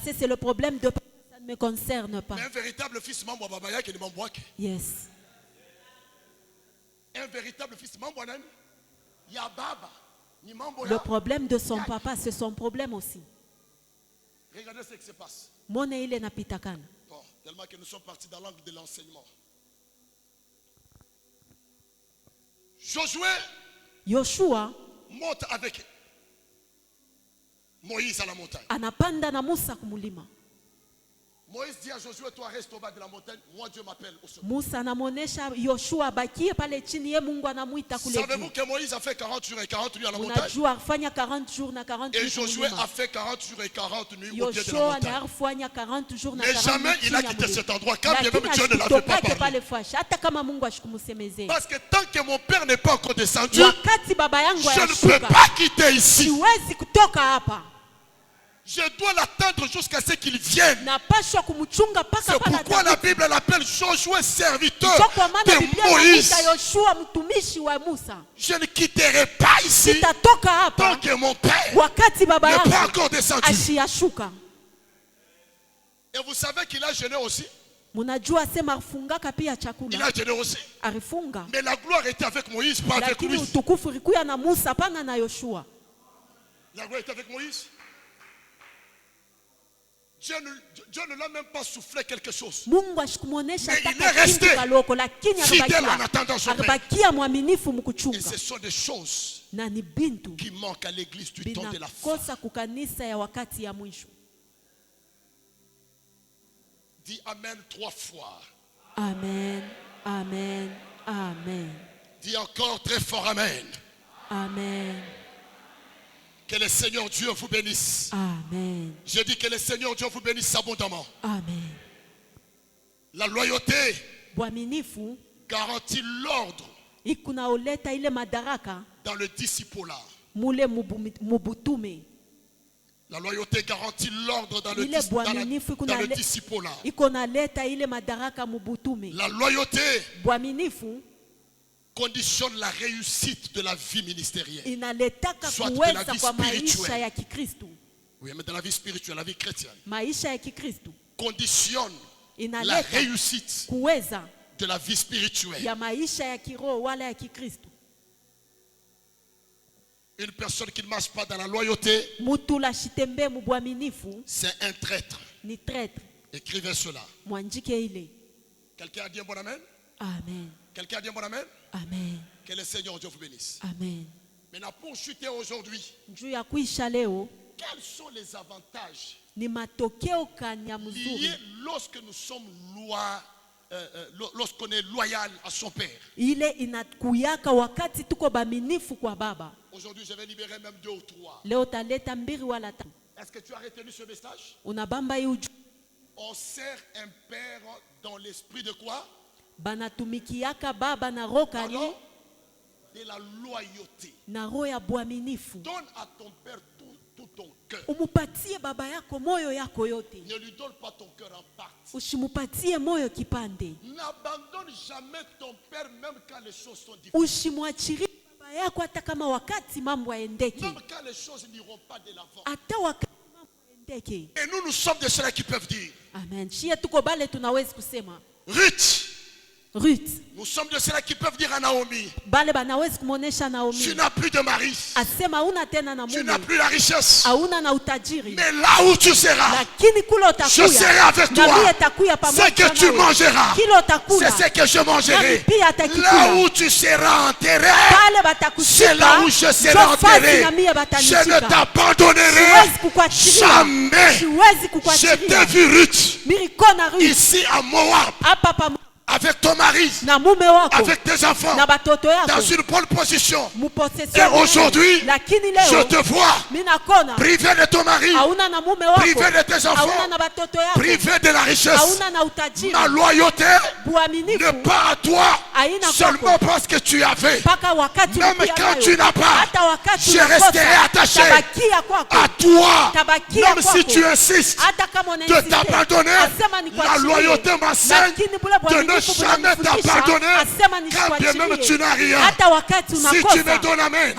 C: c'est le problème de ça ne me concerne pas.
B: Mais un véritable fils mambo babaya qui est mambo.
C: Yes.
B: Un véritable fils mambo ya baba.
C: Le problème de son papa, c'est son problème aussi.
B: Regardez ce qui se passe.
C: Bon, tellement
B: que nous sommes partis dans l'angle de l'enseignement.
C: Joshua
B: monte avec Moïse à la montagne.
C: Anapanda na Musa kumulima.
B: Moïse dit à Josué, toi reste au bas de la montagne, moi Dieu m'appelle au sommet.
C: Musa anamonesha Yoshua bakie pale chini, ye Mungu anamuita kule.
B: Savez-vous que Moïse a fait 40 jours et 40 nuits à la montagne?
C: Unajua afanya 40 jours na 40 nuits.
B: Et Josué a fait 40 jours et 40 nuits au pied de la
C: Yoshua
B: montagne.
C: anafanya 40 jours na 40
B: Mais jamais il a quitté cet endroit quand bien même Dieu ne l'avait pas parlé.
C: Hata kama Mungu ashikumusemezea.
B: Parce que tant que mon père n'est pas encore descendu,
C: wakati baba yangu
B: je ne peux pas quitter ici.
C: Siwezi kutoka hapa.
B: Je dois l'attendre jusqu'à ce qu'il vienne.
C: C'est
B: pourquoi la Bible l'appelle Josué, serviteur de Moïse. Je ne quitterai pas ici tant que mon père n'est pas encore descendu. Et vous savez qu'il a jeûné aussi. Il a jeûné aussi. Mais la gloire était avec Moïse, pas avec lui. La gloire était avec Moïse. Dieu ne l'a même pas soufflé quelque chose. Mais il est resté fidèle en attendant son Père. Et ce sont des choses qui manquent à l'église du temps de la fin. Dis Amen 3 fois.
C: Amen, Amen, Amen.
B: Dis encore très fort Amen.
C: Amen.
B: Que le Seigneur Dieu vous bénisse.
C: Amen.
B: Je dis que le Seigneur Dieu vous bénisse abondamment.
C: Amen.
B: La loyauté garantit l'ordre dans le discipulat. La loyauté garantit l'ordre dans le discipulat. La loyauté conditionne la réussite de la vie ministérielle. Soit de la vie spirituelle. Oui, mais dans la vie spirituelle, la vie chrétienne. Conditionne la réussite de la vie spirituelle. Une personne qui ne marche pas dans la loyauté, c'est un traître. Écrivez cela. Quelqu'un a dit un bon amen?
C: Amen.
B: Quelqu'un a dit un bon amen?
C: Amen.
B: Que le Seigneur Dieu vous bénisse.
C: Amen.
B: Maintenant, pour chuter aujourd'hui, quels sont les avantages liés lorsque nous sommes lorsqu'on est loyal à son Père? Aujourd'hui, je vais libérer même 2 ou 3. Est-ce que tu as retenu ce message? On sert un Père dans l'esprit de quoi? Pardon? De la loyauté. Donne à ton Père tout ton cœur. Ne lui donne pas ton cœur en partie. N'abandonne jamais ton Père même quand les choses sont difficiles. Même quand les choses n'iront pas de l'avant. Et nous sommes de ceux qui peuvent dire.
C: Amen.
B: Ruth. Nous sommes de ceux qui peuvent dire à Naomi. Tu n'as plus de mari. Tu n'as plus la richesse. Mais là où tu seras, je serai avec toi. Ce que tu mangeras, c'est ce que je mangerai. Là où tu seras enterré, c'est là où je serai enterré. Je ne t'abandonnerai jamais. Je t'ai vu Ruth ici à Moab. Avec ton mari, avec tes enfants, dans une bonne position. Et aujourd'hui, je te vois privé de ton mari, privé de tes enfants, privé de la richesse. Ma loyauté ne pas à toi seulement parce que tu avais. Même quand tu n'as pas, je resterai attaché à toi. Même si tu insistes de t'abandonner, la loyauté m'enseigne de ne jamais t'abandonner quand bien même tu n'as rien. Si tu me donnes amen,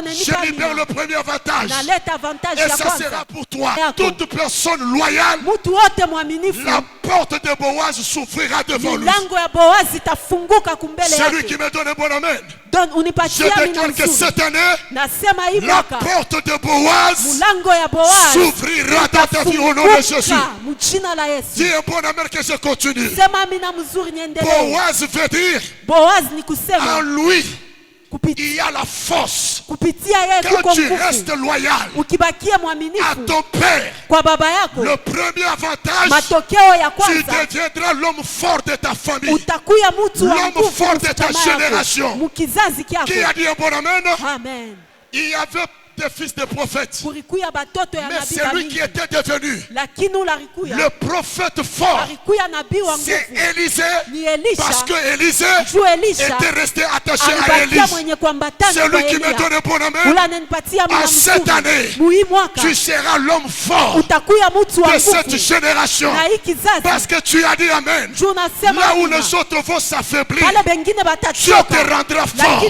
B: je libère le premier avantage. Et ça sera pour toi. Toute personne loyale, la porte de Boaz s'ouvrira devant lui. Celui qui me donne un bon amen. Je déclare que cette année, la porte de Boaz s'ouvrira dans ta vie au nom de Jésus. Dis un bon amen que je continue. Boaz veut dire en lui il y a la force. Quand tu restes loyal à ton père, le premier avantage, tu deviendras l'homme fort de ta famille, l'homme fort de ta génération. Qui a dit un bon amen? Il y avait des fils de prophètes, mais c'est lui qui était devenu le prophète fort. C'est Élisée, parce que Élisée était resté attaché à Élie. C'est lui qui me donne un bon amen. En cette année, tu seras l'homme fort de cette génération, parce que tu as dit amen. Là où les autres vont s'affaiblir, Dieu te rendra fort.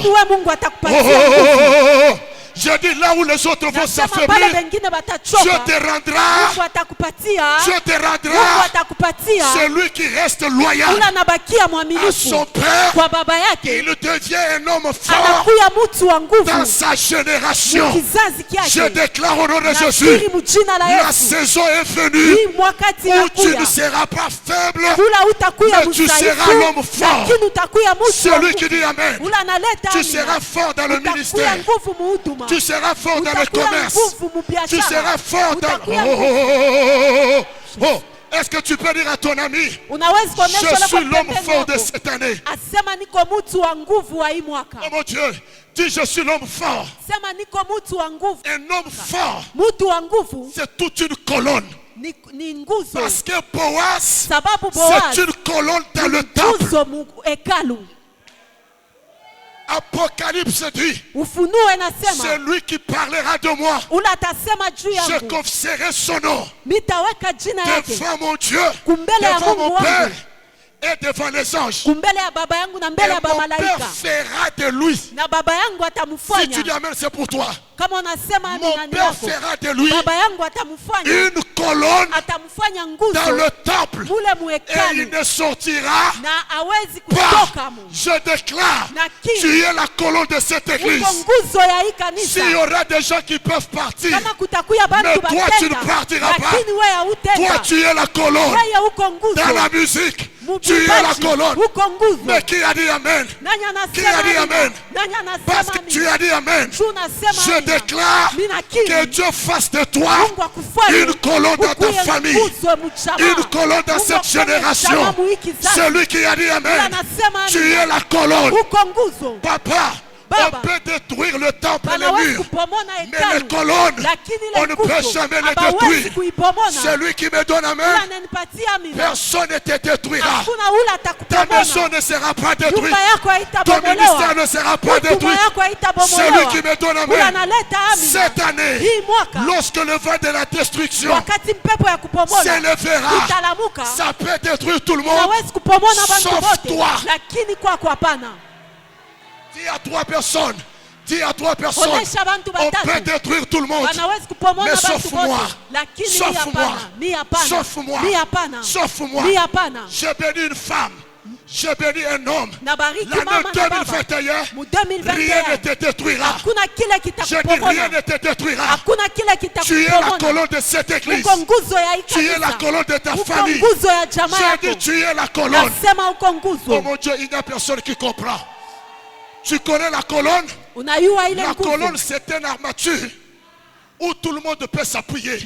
B: Je dis là où les autres vont s'affaiblir, Dieu te rendra. Dieu te rendra. Celui qui reste loyal à son père, il devient un homme fort dans sa génération. Je déclare au nom de Jésus, la saison est venue où tu ne seras pas faible, mais tu seras l'homme fort. Celui qui dit amen. Tu seras fort dans le ministère. Tu seras fort dans le commerce. Tu seras fort dans... Est-ce que tu peux dire à ton ami, je suis l'homme fort de cette année? Oh mon Dieu, dis je suis l'homme fort. Un homme fort, c'est toute une colonne. Parce que Boaz, c'est une colonne dans le temple. Apocalypse dit, celui qui parlera de moi, je confierai son nom devant mon Dieu, devant mon Père et devant les anges. Et mon Père fera de lui. Si tu dis amen, c'est pour toi. Mon Père fera de lui une colonne dans le temple, et il ne sortira pas. Je déclare, tu es la colonne de cette église. S'il y aura des gens qui peuvent partir, mais toi tu ne partiras pas. Toi tu es la colonne dans la musique. Tu es la colonne. Mais qui a dit amen? Qui a dit amen? Parce que tu as dit amen. Je déclare que Dieu fasse de toi une colonne dans ta famille, une colonne dans cette génération. Celui qui a dit amen, tu es la colonne. Papa, on peut détruire le temple et les murs, mais les colonnes, on ne peut jamais les détruire. Celui qui me donne amen, personne ne te détruira. Ta maison ne sera pas détruite. Ton ministère ne sera pas détruit. Celui qui me donne amen, cette année, lorsque le vent de la destruction s'élèvera, ça peut détruire tout le monde, sauf toi. Dis à 3 personnes,
A: Dis à 3 personnes, on peut détruire tout le monde, mais sauf-moi, sauf-moi, sauf-moi, sauf-moi. J'ai béni une femme, j'ai béni un homme. L'année 2021, rien ne te détruira. Je dis rien ne te détruira. Tu es la colonne de cette église. Tu es la colonne de ta famille. J'ai dit tu es la colonne. Oh mon Dieu, il n'y a personne qui comprend. Tu connais la colonne? La colonne, c'est une armature où tout le monde peut s'appuyer.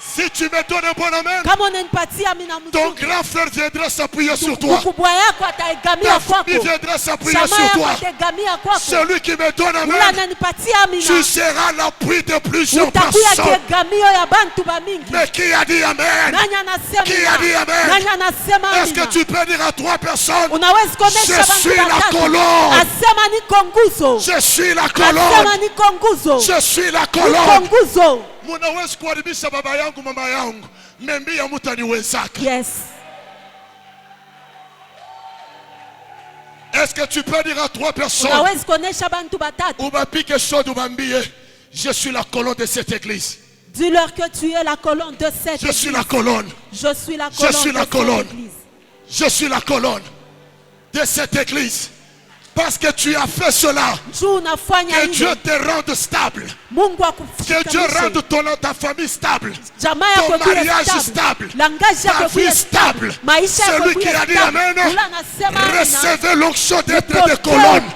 A: Si tu me donnes un bon amen, ton grand frère viendra s'appuyer sur toi. Ta famille viendra s'appuyer sur toi. Celui qui me donne amen, tu seras l'appui de plusieurs personnes. Mais qui a dit amen? Qui a dit amen? Est-ce que tu peux dire à 3 personnes, je suis la colonne? Je suis la colonne. Je suis la colonne. Munawezi kuharibisha baba yangu mama yangu, membia mutaniwezaka.
C: Yes.
A: Est-ce que tu peux dire à 3 personnes, ubapike chaud ubambie, je suis la colonne de cette église.
C: Dis-leur que tu es la colonne de cette église.
A: Je suis la colonne.
C: Je suis la colonne.
A: Je suis la colonne. Je suis la colonne de cette église. Parce que tu as fait cela, que Dieu te rende stable, que Dieu rende ta famille stable, ton mariage stable, ta vie stable. Celui qui a dit amen, recevez l'onction d'être des colonnes.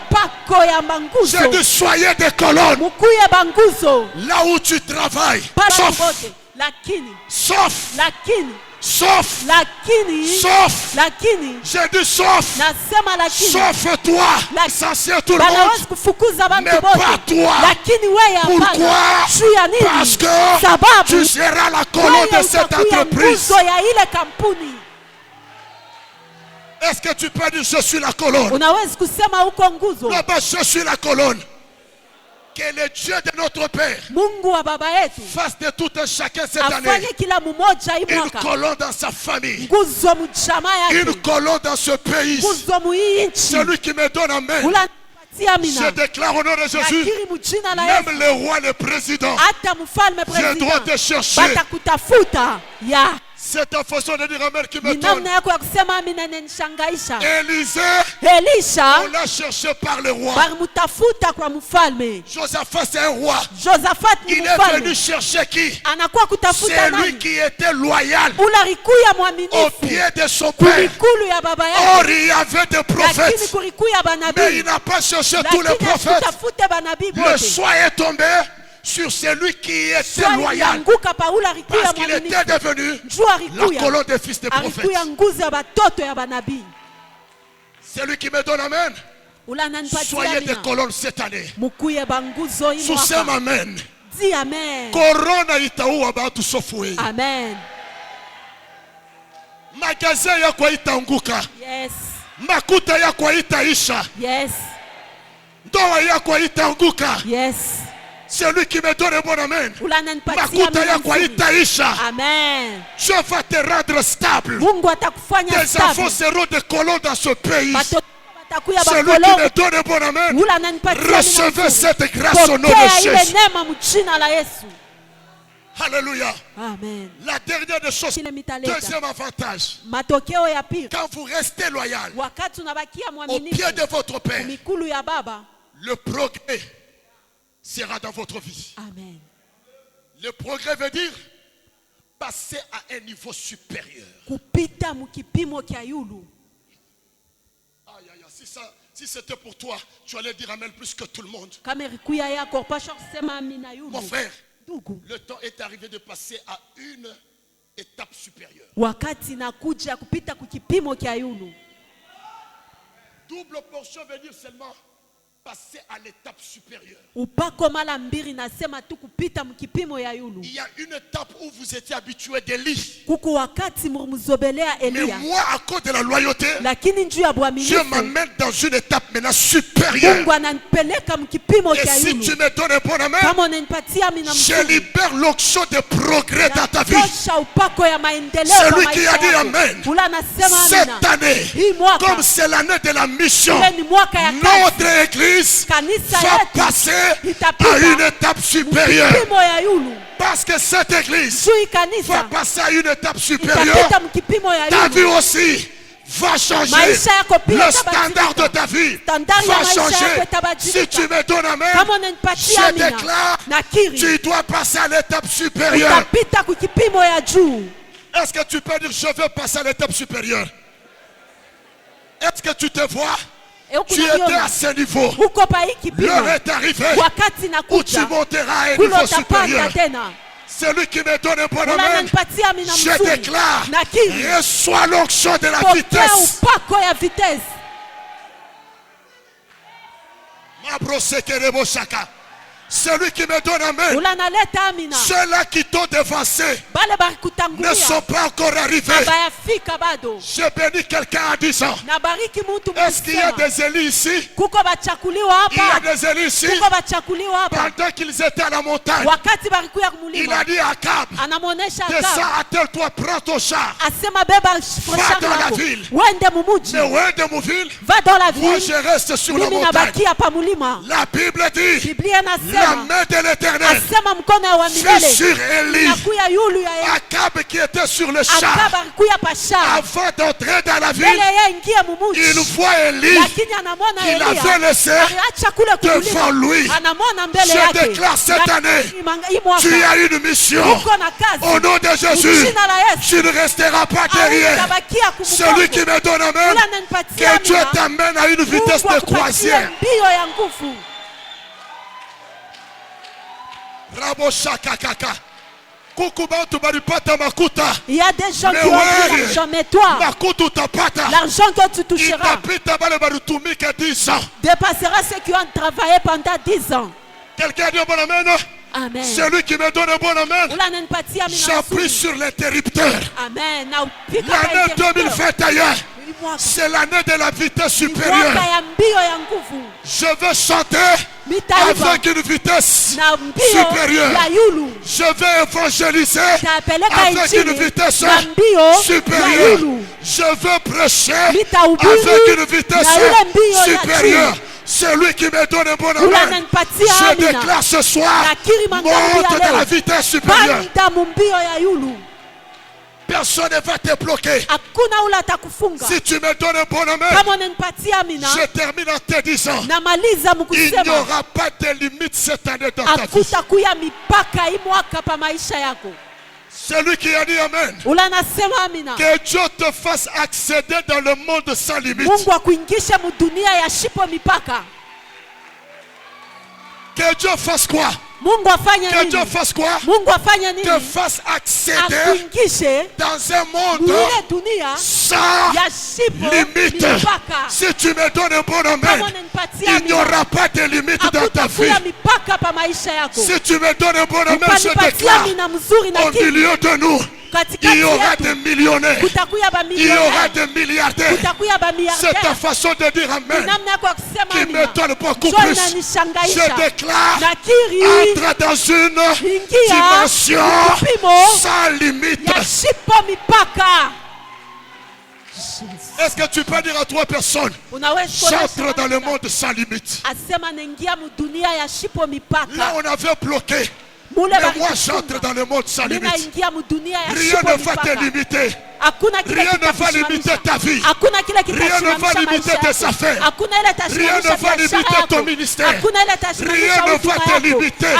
A: J'ai dit soyez des colonnes. Là où tu travailles, sauf j'ai dit sauf toi, ça c'est tout le monde, mais pas toi. Pourquoi? Parce que tu seras la colonne de cette entreprise. Est-ce que tu peux dire je suis la colonne? Là-bas, je suis la colonne. Que le Dieu de notre Père fasse de tout un chacun cette année une colonne dans sa famille, une colonne dans ce pays. Celui qui me donne amen, je déclare au nom de Jésus, même le roi, le président, je dois te chercher. C'est ta façon de dire amen qui me donne. Élisée, on l'a cherché par le roi. Josaphat, c'est un roi. Il est venu chercher qui? C'est lui qui était loyal au pied de son père. Or, il y avait des prophètes, mais il n'a pas cherché tous les prophètes. Le choix est tombé sur celui qui était loyal, parce qu'il était devenu la colonne des fils des prophètes. Celui qui me donne amen, soyez des colonnes cette année. Sous amen.
C: Dis amen.
A: Corona itaua batu sofue.
C: Amen.
A: Magasin yako itaanguka.
C: Yes.
A: Makuta yako itaisha.
C: Yes.
A: Ndoa yako itaanguka.
C: Yes.
A: Celui qui me donne un bon amen,
C: makuta
A: yako itaisha.
C: Amen.
A: Dieu va te rendre stable. Tes enfants seront des colons dans ce pays. Celui qui me donne un bon amen, recevez cette grâce au nom de Jésus. Alléluia.
C: Amen.
A: La dernière des choses, deuxième avantage, quand vous restez loyal au pied de votre Père, le progrès sera dans votre vie.
C: Amen.
A: Le progrès veut dire passer à un niveau supérieur. Si c'était pour toi, tu allais dire amen plus que tout le monde. Mon frère, le temps est arrivé de passer à une étape supérieure. Double portion veut dire seulement passer à l'étape supérieure. Il y a une étape où vous étiez habitué d'Élie. Mais moi, à cause de la loyauté, Dieu m'amène dans une étape maintenant supérieure. Et si tu me donnes un bon amen, je libère l'onction de progrès dans ta vie. Celui qui a dit Amen. Cette année, comme c'est l'année de la mission, notre église va passer à une étape supérieure. Parce que cette église va passer à une étape supérieure. Ta vie aussi va changer. Le standard de ta vie va changer. Si tu me donnes Amen, je déclare, tu dois passer à l'étape supérieure. Est-ce que tu peux dire, je veux passer à l'étape supérieure? Est-ce que tu te vois? Tu étais à ce niveau. L'heure est arrivée où tu monteras à un niveau supérieur. Celui qui me donne un bon Amen, je déclare, reçois l'onction de la vitesse. Celui qui me donne Amen, ceux-là qui t'ont devancé ne sont pas encore arrivés. Je bénis quelqu'un en disant, est-ce qu'il y a des élus ici? Il y a des élus ici. Pendant qu'ils étaient à la montagne, il a dit à Akab, descends, attelle-toi, prends ton char, va dans la ville. Mais uende muville, moi je reste sur la montagne. La Bible dit, la main de l'Éternel fut sur Élie. Akab qui était sur le char, avant d'entrer dans la ville, il voit Élie qu'il avait laissé devant lui. Je déclare cette année, tu as une mission. Au nom de Jésus, tu ne resteras pas derrière. Celui qui me donne Amen, que Dieu t'amène à une vitesse de croisière.
C: Il y a des gens qui ont de l'argent, mais toi, l'argent que tu toucheras dépassera ceux qui ont travaillé pendant 10 ans.
A: Quelqu'un dit bon Amen?
C: Amen.
A: Celui qui me donne un bon Amen, j'appuie sur l'interrupteur.
C: Amen.
A: L'année 2021, c'est l'année de la vitesse supérieure. Je veux chanter avec une vitesse supérieure. Je veux évangéliser avec une vitesse supérieure. Je veux prêcher avec une vitesse supérieure. Celui qui me donne un bon Amen, je déclare ce soir, monte dans la vitesse supérieure. Personne ne va te bloquer. Si tu me donnes un bon Amen, je termine en te disant, il n'y aura pas de limite cette année dans ta vie. Celui qui a dit Amen, que Dieu te fasse accéder dans le monde sans limite. Que Dieu fasse quoi? Que Dieu fasse quoi? Te fasse accéder dans un monde sans limite. Si tu me donnes un bon Amen, il n'y aura pas de limite dans ta vie. Si tu me donnes un bon Amen, je déclare, au milieu de nous, il y aura des millionnaires, il y aura des milliardaires. C'est ta façon de dire Amen qui me donne beaucoup plus. Je déclare, entre dans une dimension sans limite. Est-ce que tu peux dire à 3 personnes, j'entre dans le monde sans limite? Là on avait bloqué. Mais moi j'entre dans le monde sans limite. Rien ne va te limiter. Rien ne va limiter ta vie. Rien ne va limiter tes affaires. Rien ne va limiter ton ministère. Rien ne va te limiter.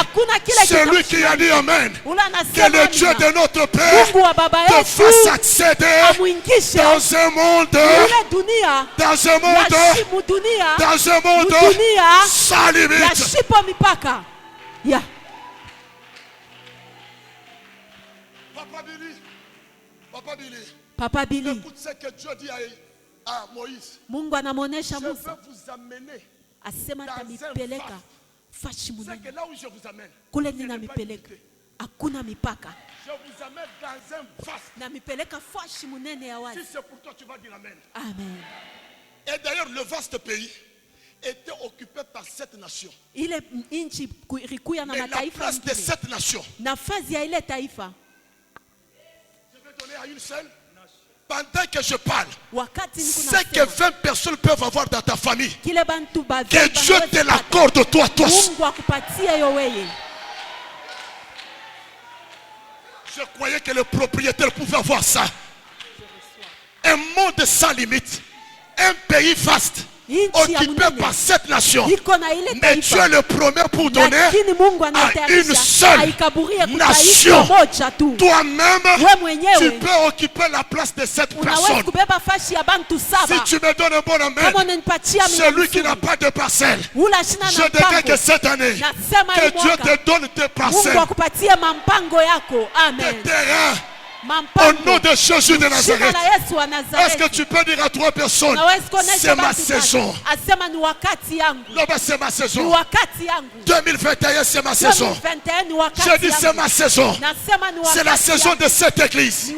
A: Celui qui a dit Amen, que le Dieu de notre Père te fasse accéder dans un monde sans limite.
C: Papa Billy,
A: écoute ce que Dieu dit à Moïse.
C: Mungu anamuonesha Musa,
A: je veux vous amener
C: asema atanipeleka fashi munene.
A: C'est que là où je vous amène,
C: kule ninamipeleka hakuna mipaka.
A: Je vous amène dans un vaste.
C: Namipeleka fashi munene ya wazi.
A: Si c'est pour toi, tu vas dire Amen.
C: Amen.
A: Et d'ailleurs, le vaste pays était occupé par 7 nations.
C: Ile nchi rikuya na mataifa.
A: La place de 7 nations.
C: Nafasi ya ile taifa
B: donné à une seule. Pendant que je parle, c'est que 20 personnes peuvent avoir dans ta famille. Que Dieu te l'accorde toi tous. Je croyais que le propriétaire pouvait avoir ça. Un monde sans limite. Un pays vaste. Occupé par cette nation. Mais Dieu le promet pour donner à une seule nation. Toi-même, tu peux occuper la place de cette personne. Si tu me donnes un bon amen, celui qui n'a pas de parcelle, je déclare que cette année, que Dieu te donne tes parcelles, tes terrains. Au nom de Jésus de Nazareth, est-ce que tu peux dire à 3 personnes, c'est ma saison. C'est ma saison. 2021, c'est ma saison. Je dis c'est ma saison. C'est la saison de cette église.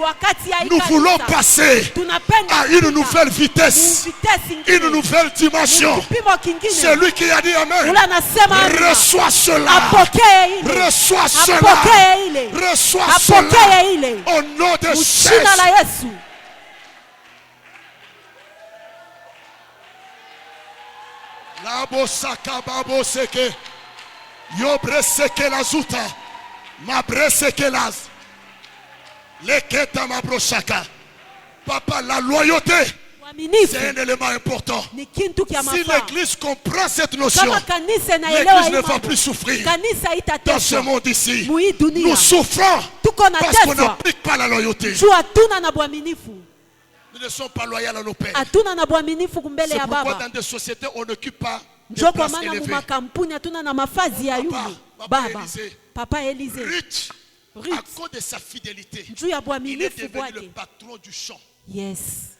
B: Nous voulons passer à une nouvelle vitesse, une nouvelle dimension. C'est lui qui a dit amen. Reçois cela. Reçois cela. Reçois cela. Au nom de Jésus. La bosaka babo seke. Yobre seke la zuta. Mabre seke las. Leketa mabroshaka. Papa, la loyauté, c'est un élément important. Si l'église comprend cette notion, l'église ne va plus souffrir. Dans ce monde ici, nous souffrons parce qu'on n'applique pas la loyauté. Nous ne sommes pas loyaux à nos pères. C'est pourquoi dans des sociétés, on n'occupe pas de place élevée. Papa Élisée, Ruth, à cause de sa fidélité, il est devenu le patron du champ.
C: Yes.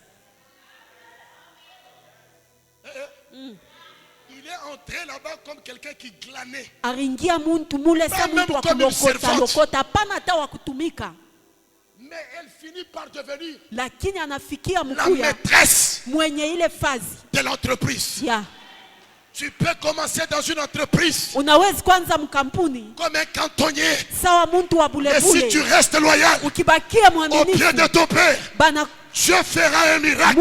B: Il est entré là-bas comme quelqu'un qui glanait. Mais elle finit par devenir la maîtresse de l'entreprise. Tu peux commencer dans une entreprise comme un cantonnier. Et si tu restes loyal au pied de ton père, Dieu fera un miracle.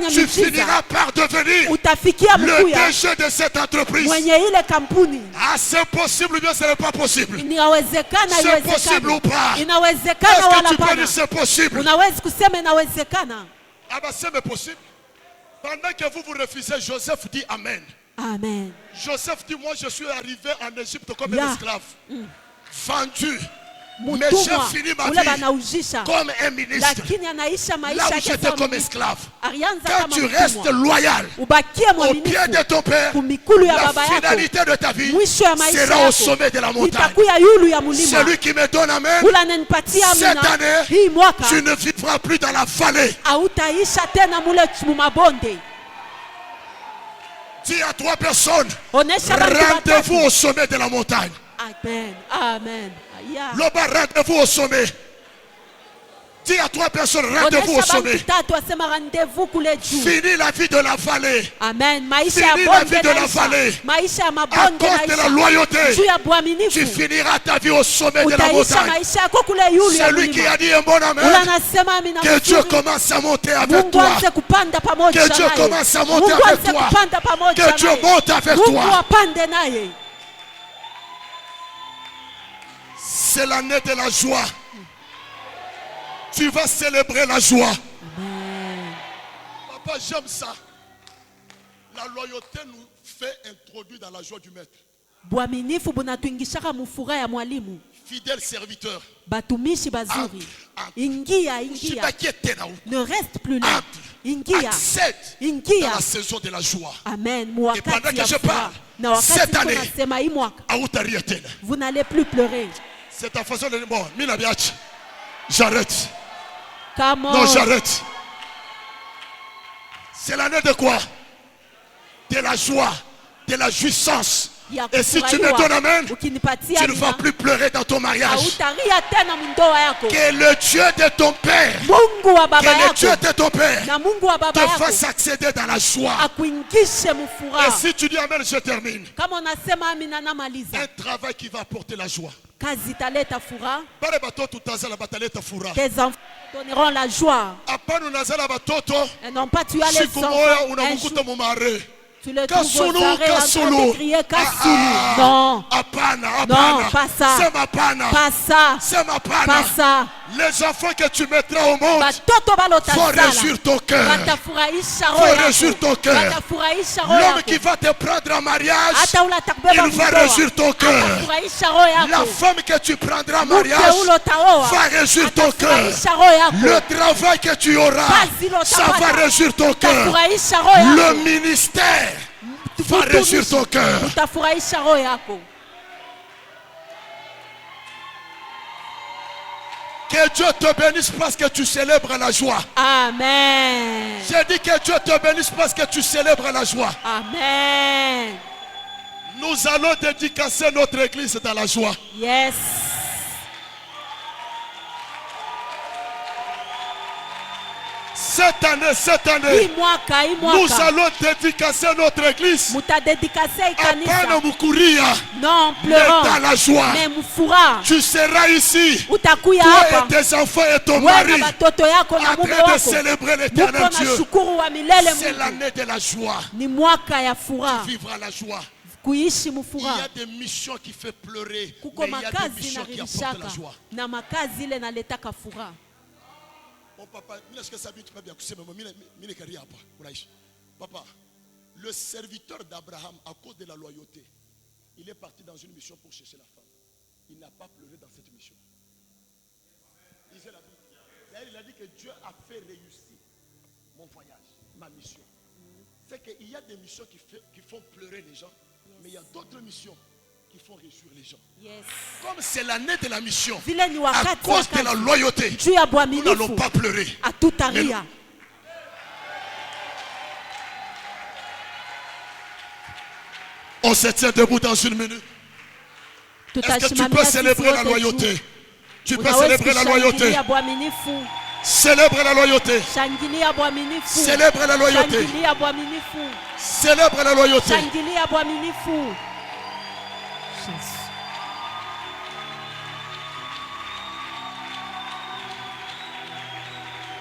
B: Tu finiras par devenir le DG de cette entreprise. Ah, c'est possible ou bien ce n'est pas possible? C'est possible ou pas? Est-ce que tu peux dire c'est possible? Ah bah c'est possible. Pendant que vous refusez, Joseph dit Amen.
C: Amen.
B: Joseph dit, moi je suis arrivé en Égypte comme un esclave. Vendu. Mais j'ai fini ma vie comme un ministre. Là où j'étais comme esclave. Quand tu restes loyal au pied de ton père, la finalité de ta vie sera au sommet de la montagne. Celui qui me donne amen, cette année, tu ne vivras plus dans la vallée. Dis à 3 personnes, rendez-vous au sommet de la montagne.
C: Amen. Amen.
B: Loba, rendez-vous au sommet. Dis à 3 personnes, rendez-vous au sommet. Finis la vie de la vallée.
C: Amen.
B: Finis la vie de la vallée. À cause de la loyauté, tu finiras ta vie au sommet de la montagne. C'est lui qui a dit un bon amen. Que Dieu commence à monter avec toi. Que Dieu commence à monter avec toi. Que Dieu monte avec toi. C'est l'année de la joie. Tu vas célébrer la joie.
C: Amen.
B: Papa, j'aime ça. La loyauté nous fait introduire dans la joie du maître. Fidèle serviteur.
C: Ingia. Ne reste plus là. Ingia.
B: Accède dans la saison de la joie.
C: Amen.
B: Et pendant que je parle, cette année,
C: vous n'allez plus pleurer.
B: C'est ta façon de dire, bon, Minabiach, j'arrête.
C: Non,
B: j'arrête. C'est l'année de quoi? De la joie, de la jouissance, Et si tu mets ton amen, tu ne vas plus pleurer dans ton mariage. Que le Dieu de ton père, te fasse accéder dans la joie. Et si tu dis amen, je termine. Un travail qui va apporter la joie.
C: Tes enfants donneront la joie. Et non pas tu as les enfants. Tu le trouves aux arrêts en train de crier Kasulu. Non, non, pas ça, pas ça, pas ça.
B: Les enfants que tu mettras au monde vont réjouir ton cœur. Vont réjouir ton cœur. L'homme qui va te prendre en mariage, il va réjouir ton cœur. La femme que tu prendras en mariage va réjouir ton cœur. Le travail que tu auras, ça va réjouir ton cœur. Le ministère va réjouir ton cœur. Que Dieu te bénisse parce que tu célèbres la joie.
C: Amen.
B: J'ai dit que Dieu te bénisse parce que tu célèbres la joie.
C: Amen.
B: Nous allons dédicacer notre église dans la joie.
C: Yes.
B: Cette année, nous allons dédicacer notre église.
C: Non,
B: pleurant, dans la joie. Tu seras ici, toi et tes enfants et ton mari, en train de célébrer l'éternel Dieu. C'est l'année de la joie. Tu vivras la joie. Il y a des missions qui font pleurer, mais il y a des missions qui apportent la joie. Mon papa, papa, le serviteur d'Abraham, à cause de la loyauté, il est parti dans une mission pour chercher la femme. Il n'a pas pleuré dans cette mission. Il a dit que Dieu a fait réussir mon voyage, ma mission. C'est qu'il y a des missions qui font pleurer les gens, mais il y a d'autres missions qui font réjouir les gens.
C: Yes.
B: Comme c'est l'année de la mission, à cause de la loyauté, nous n'allons pas pleurer. On se tient debout dans une minute. Est-ce que tu peux célébrer la loyauté? Tu peux célébrer la loyauté. Célèbre la loyauté. Célèbre la loyauté. Célèbre la loyauté.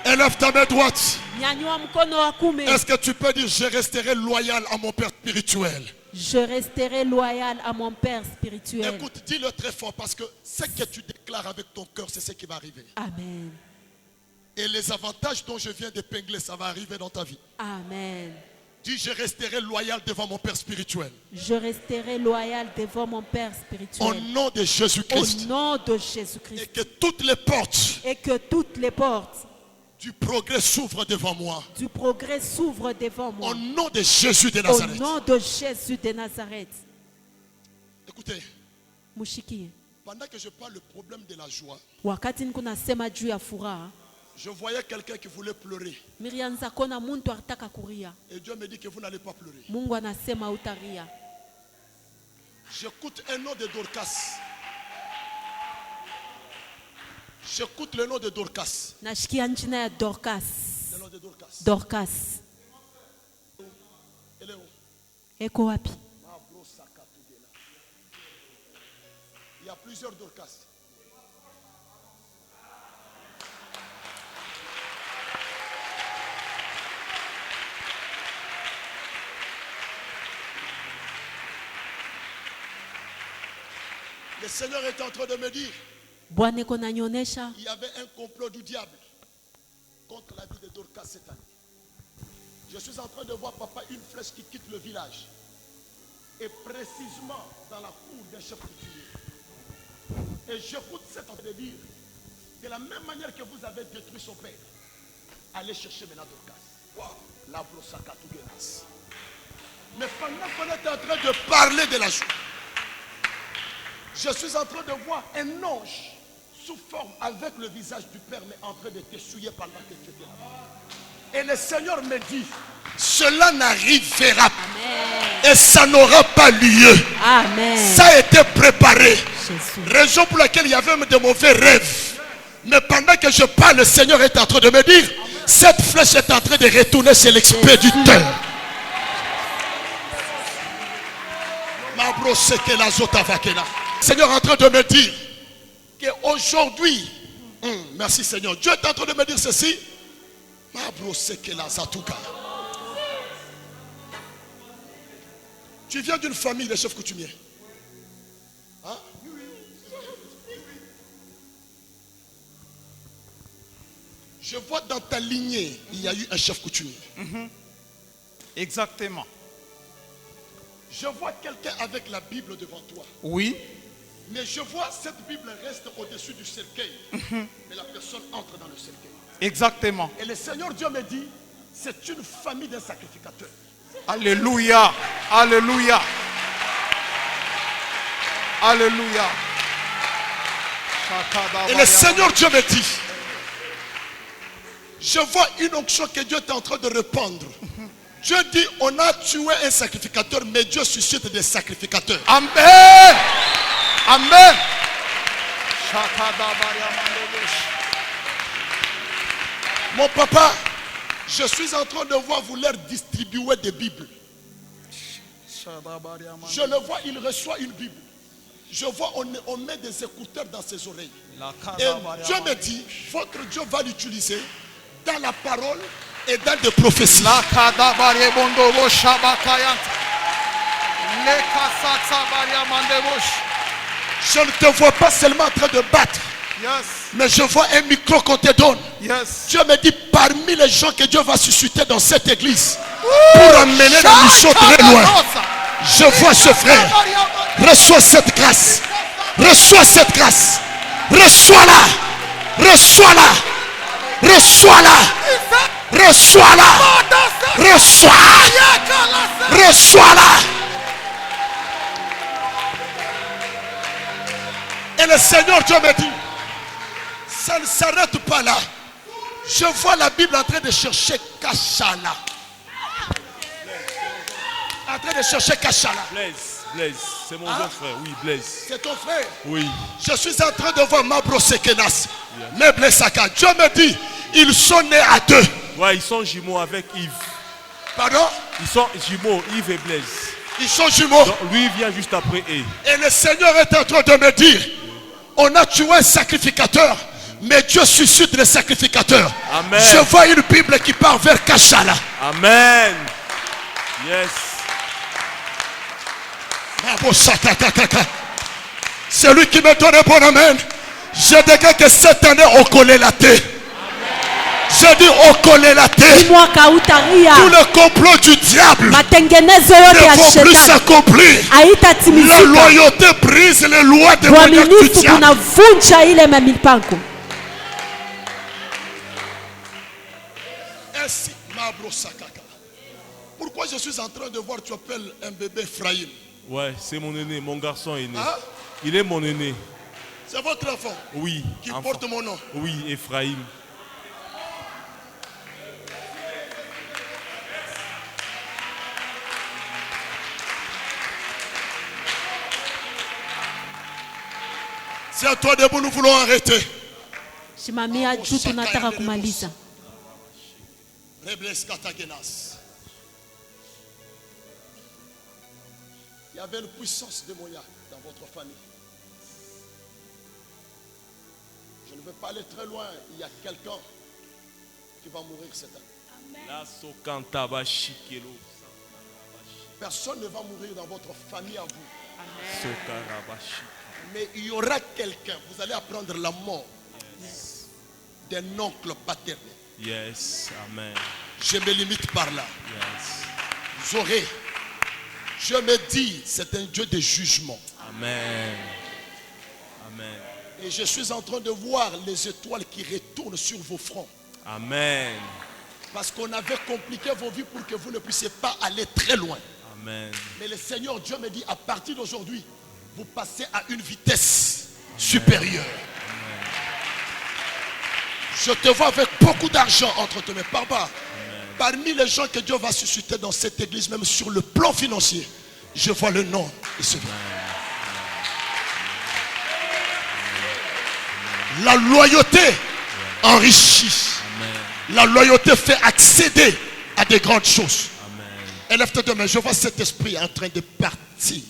B: Élève ta main droite. Est-ce que tu peux dire je resterai loyal à mon Père spirituel?
C: Je resterai loyal à mon Père spirituel.
B: Écoute, dis-le très fort parce que ce que tu déclares avec ton cœur, c'est ce qui va arriver.
C: Amen.
B: Et les avantages dont je viens d'épingler, ça va arriver dans ta vie.
C: Amen.
B: Dis je resterai loyal devant mon Père spirituel.
C: Je resterai loyal devant mon Père spirituel.
B: Au nom de Jésus-Christ.
C: Au nom de Jésus-Christ.
B: Et que toutes les portes.
C: Et que toutes les portes.
B: Du progrès s'ouvre devant moi.
C: Du progrès s'ouvre devant moi.
B: Au nom de Jésus de Nazareth.
C: Au nom de Jésus de Nazareth.
B: Écoutez.
C: Mushiki.
B: Pendant que je parle le problème de la joie.
C: Wakati nkuna sema juu ya furaha.
B: Je voyais quelqu'un qui voulait pleurer. Et Dieu me dit que vous n'allez pas pleurer. J'écoute un nom de Dorcas. J'écoute le nom de Dorcas.
C: Le nom de Dorcas.
B: Dorcas. Elle est où?
C: Eko wapi?
B: Il y a plusieurs Dorcas. Le Seigneur est en train de me dire il y avait un complot du diable contre la vie de Dorcas cette année. Je suis en train de voir, papa, une flèche qui quitte le village. Et précisément dans la cour d'un chef coutumier. Et j'écoute cet homme de dire, de la même manière que vous avez détruit son père, allez chercher maintenant Dorcas. La brossaka tout guéras. Mais pendant qu'on est en train de parler de la joie, je suis en train de voir un ange sous forme avec le visage du Père, mais en train de t'essuyer pendant que tu étais là-bas. Et le Seigneur me dit, cela n'arrivera pas. Et ça n'aura pas lieu.
C: Amen.
B: Ça a été préparé. Jésus. Raison pour laquelle il y avait de mauvais rêves. Mais pendant que je parle, le Seigneur est en train de me dire, cette flèche est en train de retourner chez l'expéditeur. Le Seigneur est en train de me dire qu'aujourd'hui, merci Seigneur, Dieu est en train de me dire ceci. Tu viens d'une famille de chefs coutumiers. Hein? Je vois dans ta lignée, il y a eu un chef coutumier.
D: Exactement.
B: Je vois quelqu'un avec la Bible devant toi.
D: Oui.
B: Mais je vois cette Bible reste au-dessus du cercueil. Mais la personne entre dans le cercueil.
D: Exactement.
B: Et le Seigneur Dieu me dit, c'est une famille d'un sacrificateur.
D: Alléluia. Alléluia. Alléluia.
B: Et le Seigneur Dieu me dit, je vois une onction que Dieu est en train de répandre. Dieu dit, on a tué un sacrificateur, mais Dieu suscite des sacrificateurs.
D: Amen. Amen.
B: Mon papa, je suis en train de voir vous leur distribuer des Bibles. Je le vois, il reçoit une Bible. Je vois, on met des écouteurs dans ses oreilles. Et Dieu me dit, votre Dieu va l'utiliser dans la parole et dans des prophéties. Je ne te vois pas seulement en train de battre.
D: Yes.
B: Mais je vois un micro qu'on te donne.
D: Yes.
B: Dieu me dit, parmi les gens que Dieu va susciter dans cette église, pour amener la mission très loin, je vois ce frère. Reçois cette grâce. Reçois cette grâce. Reçois-la. Reçois-la. Reçois-la. Reçois-la. Reçois. Reçois-la. Et le Seigneur Dieu me dit, ça ne s'arrête pas là. Je vois la Bible en train de chercher Kachala. En train de chercher Kachala.
A: Blaise, c'est mon jeune frère, oui, Blaise.
B: C'est ton frère?
A: Oui.
B: Je suis en train de voir Mabro Sekenas. Mais Blaise Saka, Dieu me dit, ils sont nés à deux.
A: Ouais, ils sont jumeaux avec Yves.
B: Pardon?
A: Ils sont jumeaux, Yves et Blaise.
B: Ils sont jumeaux.
A: Donc, lui vient juste après eux.
B: Et le Seigneur est en train de me dire, on a tué un sacrificateur, mais Dieu suscite les sacrificateurs.
A: Amen.
B: Je vois une Bible qui part vers Kachala.
A: Amen. Yes.
B: Celui qui me donne un bon amen, je déclare que cette année on connaît la terre. Je dis on connaît la terre. Tout le complot du diable ne vont plus s'accomplir. La loyauté brise les lois de du diable. Ainsi, Mabro Sakaka. Pourquoi je suis en train de voir, tu appelles un bébé Ephraïm?
A: Ouais, c'est mon aîné, mon garçon est né.
B: Hein?
A: Il est mon aîné.
B: C'est votre enfant?
A: Oui.
B: Qui porte mon nom?
A: Oui, Ephraïm.
B: Si à toi debout nous voulons arrêter. Il y avait une puissance démoniaque dans votre famille. Je ne vais pas aller très loin. Il y a quelqu'un qui va mourir cette année. Personne ne va mourir dans votre famille à vous. Mais il y aura quelqu'un. Vous allez apprendre la mort d'un oncle paternel.
A: Yes, amen.
B: Je me limite par là.
A: Yes.
B: Zoré. Je me dis, c'est un Dieu de jugement.
A: Amen. Amen.
B: Et je suis en train de voir les étoiles qui retournent sur vos fronts.
A: Amen.
B: Parce qu'on avait compliqué vos vies pour que vous ne puissiez pas aller très loin.
A: Amen.
B: Mais le Seigneur Dieu me dit, à partir d'aujourd'hui, vous passez à une vitesse supérieure.
A: Amen.
B: Je te vois avec beaucoup d'argent entre tes mains. Papa, Parmi les gens que Dieu va susciter dans cette église, même sur le plan financier, je vois le nom de ce gars. La loyauté enrichit. La loyauté fait accéder à des grandes choses. Élève-toi demain, je vois cet esprit en train de partir.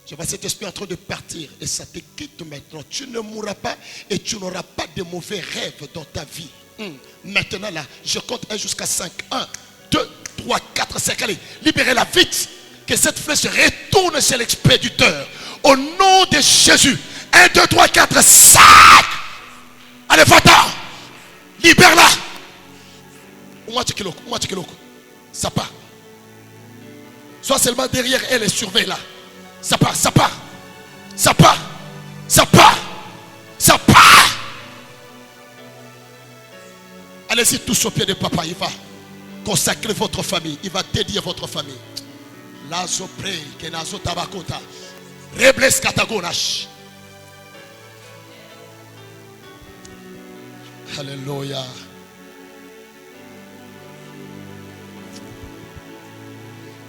B: Je vois cet esprit en train de partir et ça te quitte maintenant. Tu ne mourras pas et tu n'auras pas de mauvais rêves dans ta vie. Maintenant là, je compte 1 jusqu'à 5. 1, 2, 3, 4, 5. Allez, libérez-la vite. Que cette flèche retourne chez l'expéditeur. Au nom de Jésus. 1, 2, 3, 4, 5. Allez, va-t'en. Libère-la. Ça part. Sois seulement derrière elle et surveille-la. Ça part, ça part. Ça part. Ça part. Ça part. Allez-y tous au pied de papa. Il va consacrer votre famille. Il va dédier votre famille. Lazo pray que nazo tabakota. Rebles katagonash. Alléluia.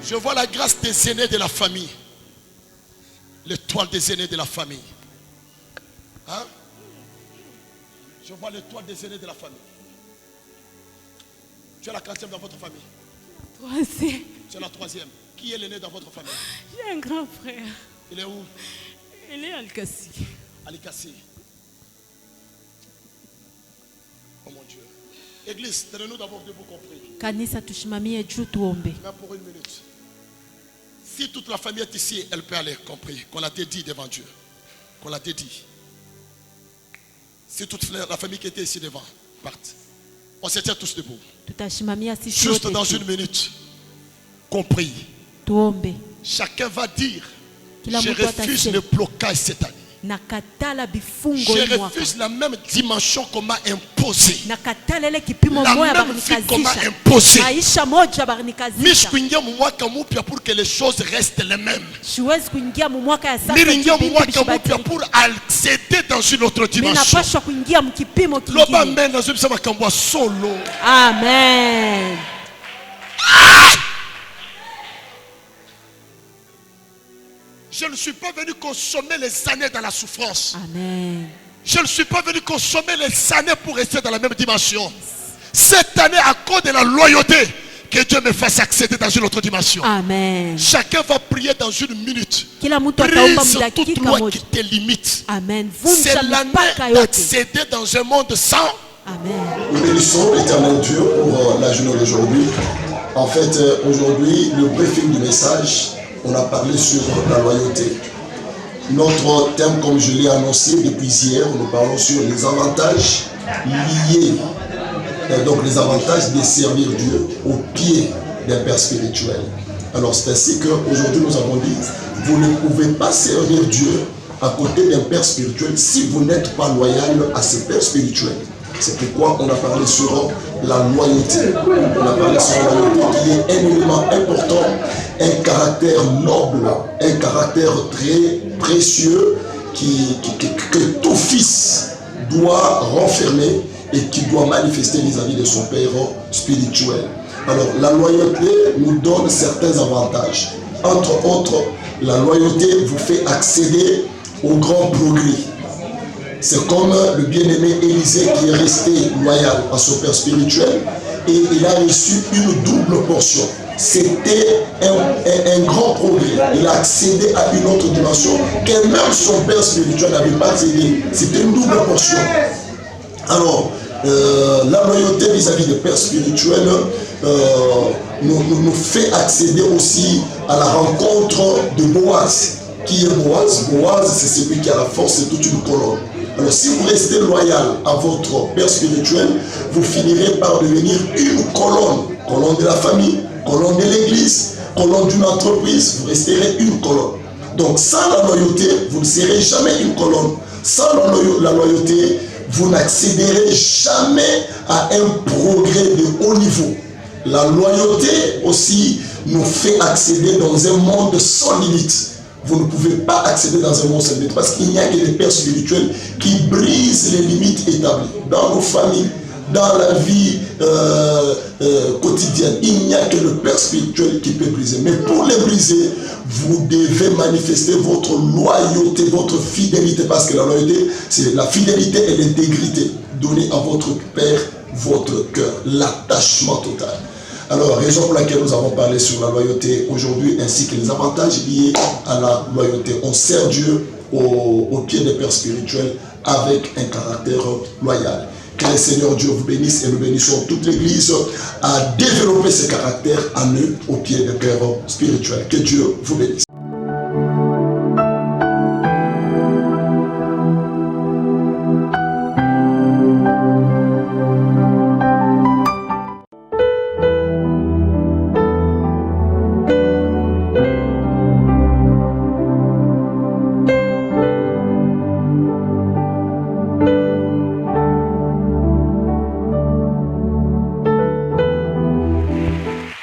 B: Je vois la grâce des aînés de la famille. L'étoile des aînés de la famille. Hein? Je vois l'étoile des aînés de la famille. Tu es la 4e dans votre famille.
C: 3e.
B: Tu es la 3e. Qui est l'aîné dans votre famille?
C: J'ai un grand frère.
B: Il est où?
C: Il est à Alikassi.
B: Alikassi. Oh mon Dieu. Église, tenez-nous d'abord debout compris.
C: Kanisa tushimamie juu tuombe.
B: Même pour une minute. Si toute la famille est ici, elle peut aller, compris. Qu'on la dédie devant Dieu. Qu'on la dédie. Si toute la famille qui était ici devant parte. On se tient tous debout. Juste dans une minute. Compris. Chacun va dire, je refuse le blocage cette année. Je refuse la même dimension qu'on m'a imposée. La même vie qu'on m'a imposée. Pour que les choses restent les mêmes. Pour accéder dans une autre dimension.
C: Amen.
B: Je ne suis pas venu consommer les années dans la souffrance.
C: Amen.
B: Je ne suis pas venu consommer les années pour rester dans la même dimension. Cette année, à cause de la loyauté, que Dieu me fasse accéder dans une autre dimension.
C: Amen.
B: Chacun va prier dans une minute. Brise toute loi qui te limite.
C: Amen.
B: C'est l'année d'accéder dans un monde sans.
C: Amen.
E: Nous bénissons l'Éternel Dieu pour la journée d'aujourd'hui. En fait, aujourd'hui, le briefing du message, on a parlé sur la loyauté. Notre thème, comme je l'ai annoncé depuis hier, nous parlons sur les avantages liés, donc les avantages de servir Dieu au pied d'un père spirituel. Alors c'est ainsi qu'aujourd'hui nous avons dit, vous ne pouvez pas servir Dieu à côté d'un père spirituel si vous n'êtes pas loyal à ce père spirituel. C'est pourquoi on a parlé sur la loyauté. On a parlé sur la loyauté qui est un élément important, un caractère noble, un caractère très précieux que tout fils doit renfermer et qui doit manifester vis-à-vis de son père spirituel. Alors la loyauté nous donne certains avantages. Entre autres, la loyauté vous fait accéder au grand progrès. C'est comme le bien-aimé Élisée qui est resté loyal à son père spirituel et il a reçu une double portion. C'était un grand progrès. Il a accédé à une autre dimension que même son père spirituel n'avait pas accédé. C'était une double portion. Alors, la loyauté vis-à-vis des pères spirituels nous fait accéder aussi à la rencontre de Boaz. Qui est Boaz? Boaz, c'est celui qui a la force de toute une colonne. Alors si vous restez loyal à votre père spirituel, vous finirez par devenir une colonne. Colonne de la famille, colonne de l'église, colonne d'une entreprise, vous resterez une colonne. Donc sans la loyauté, vous ne serez jamais une colonne. Sans la loyauté, vous n'accéderez jamais à un progrès de haut niveau. La loyauté aussi nous fait accéder dans un monde sans limite. Vous ne pouvez pas accéder dans un monde célibataire parce qu'il n'y a que des pères spirituels qui brisent les limites établies dans nos familles, dans la vie quotidienne. Il n'y a que le père spirituel qui peut briser. Mais pour les briser, vous devez manifester votre loyauté, votre fidélité, parce que la loyauté, c'est la fidélité et l'intégrité. Donnez à votre père votre cœur, l'attachement total. Alors, raison pour laquelle nous avons parlé sur la loyauté aujourd'hui, ainsi que les avantages liés à la loyauté. On sert Dieu au pied des pères spirituels avec un caractère loyal. Que le Seigneur Dieu vous bénisse et nous bénissons toute l'Église à développer ce caractère en eux au pied des pères spirituels. Que Dieu vous bénisse.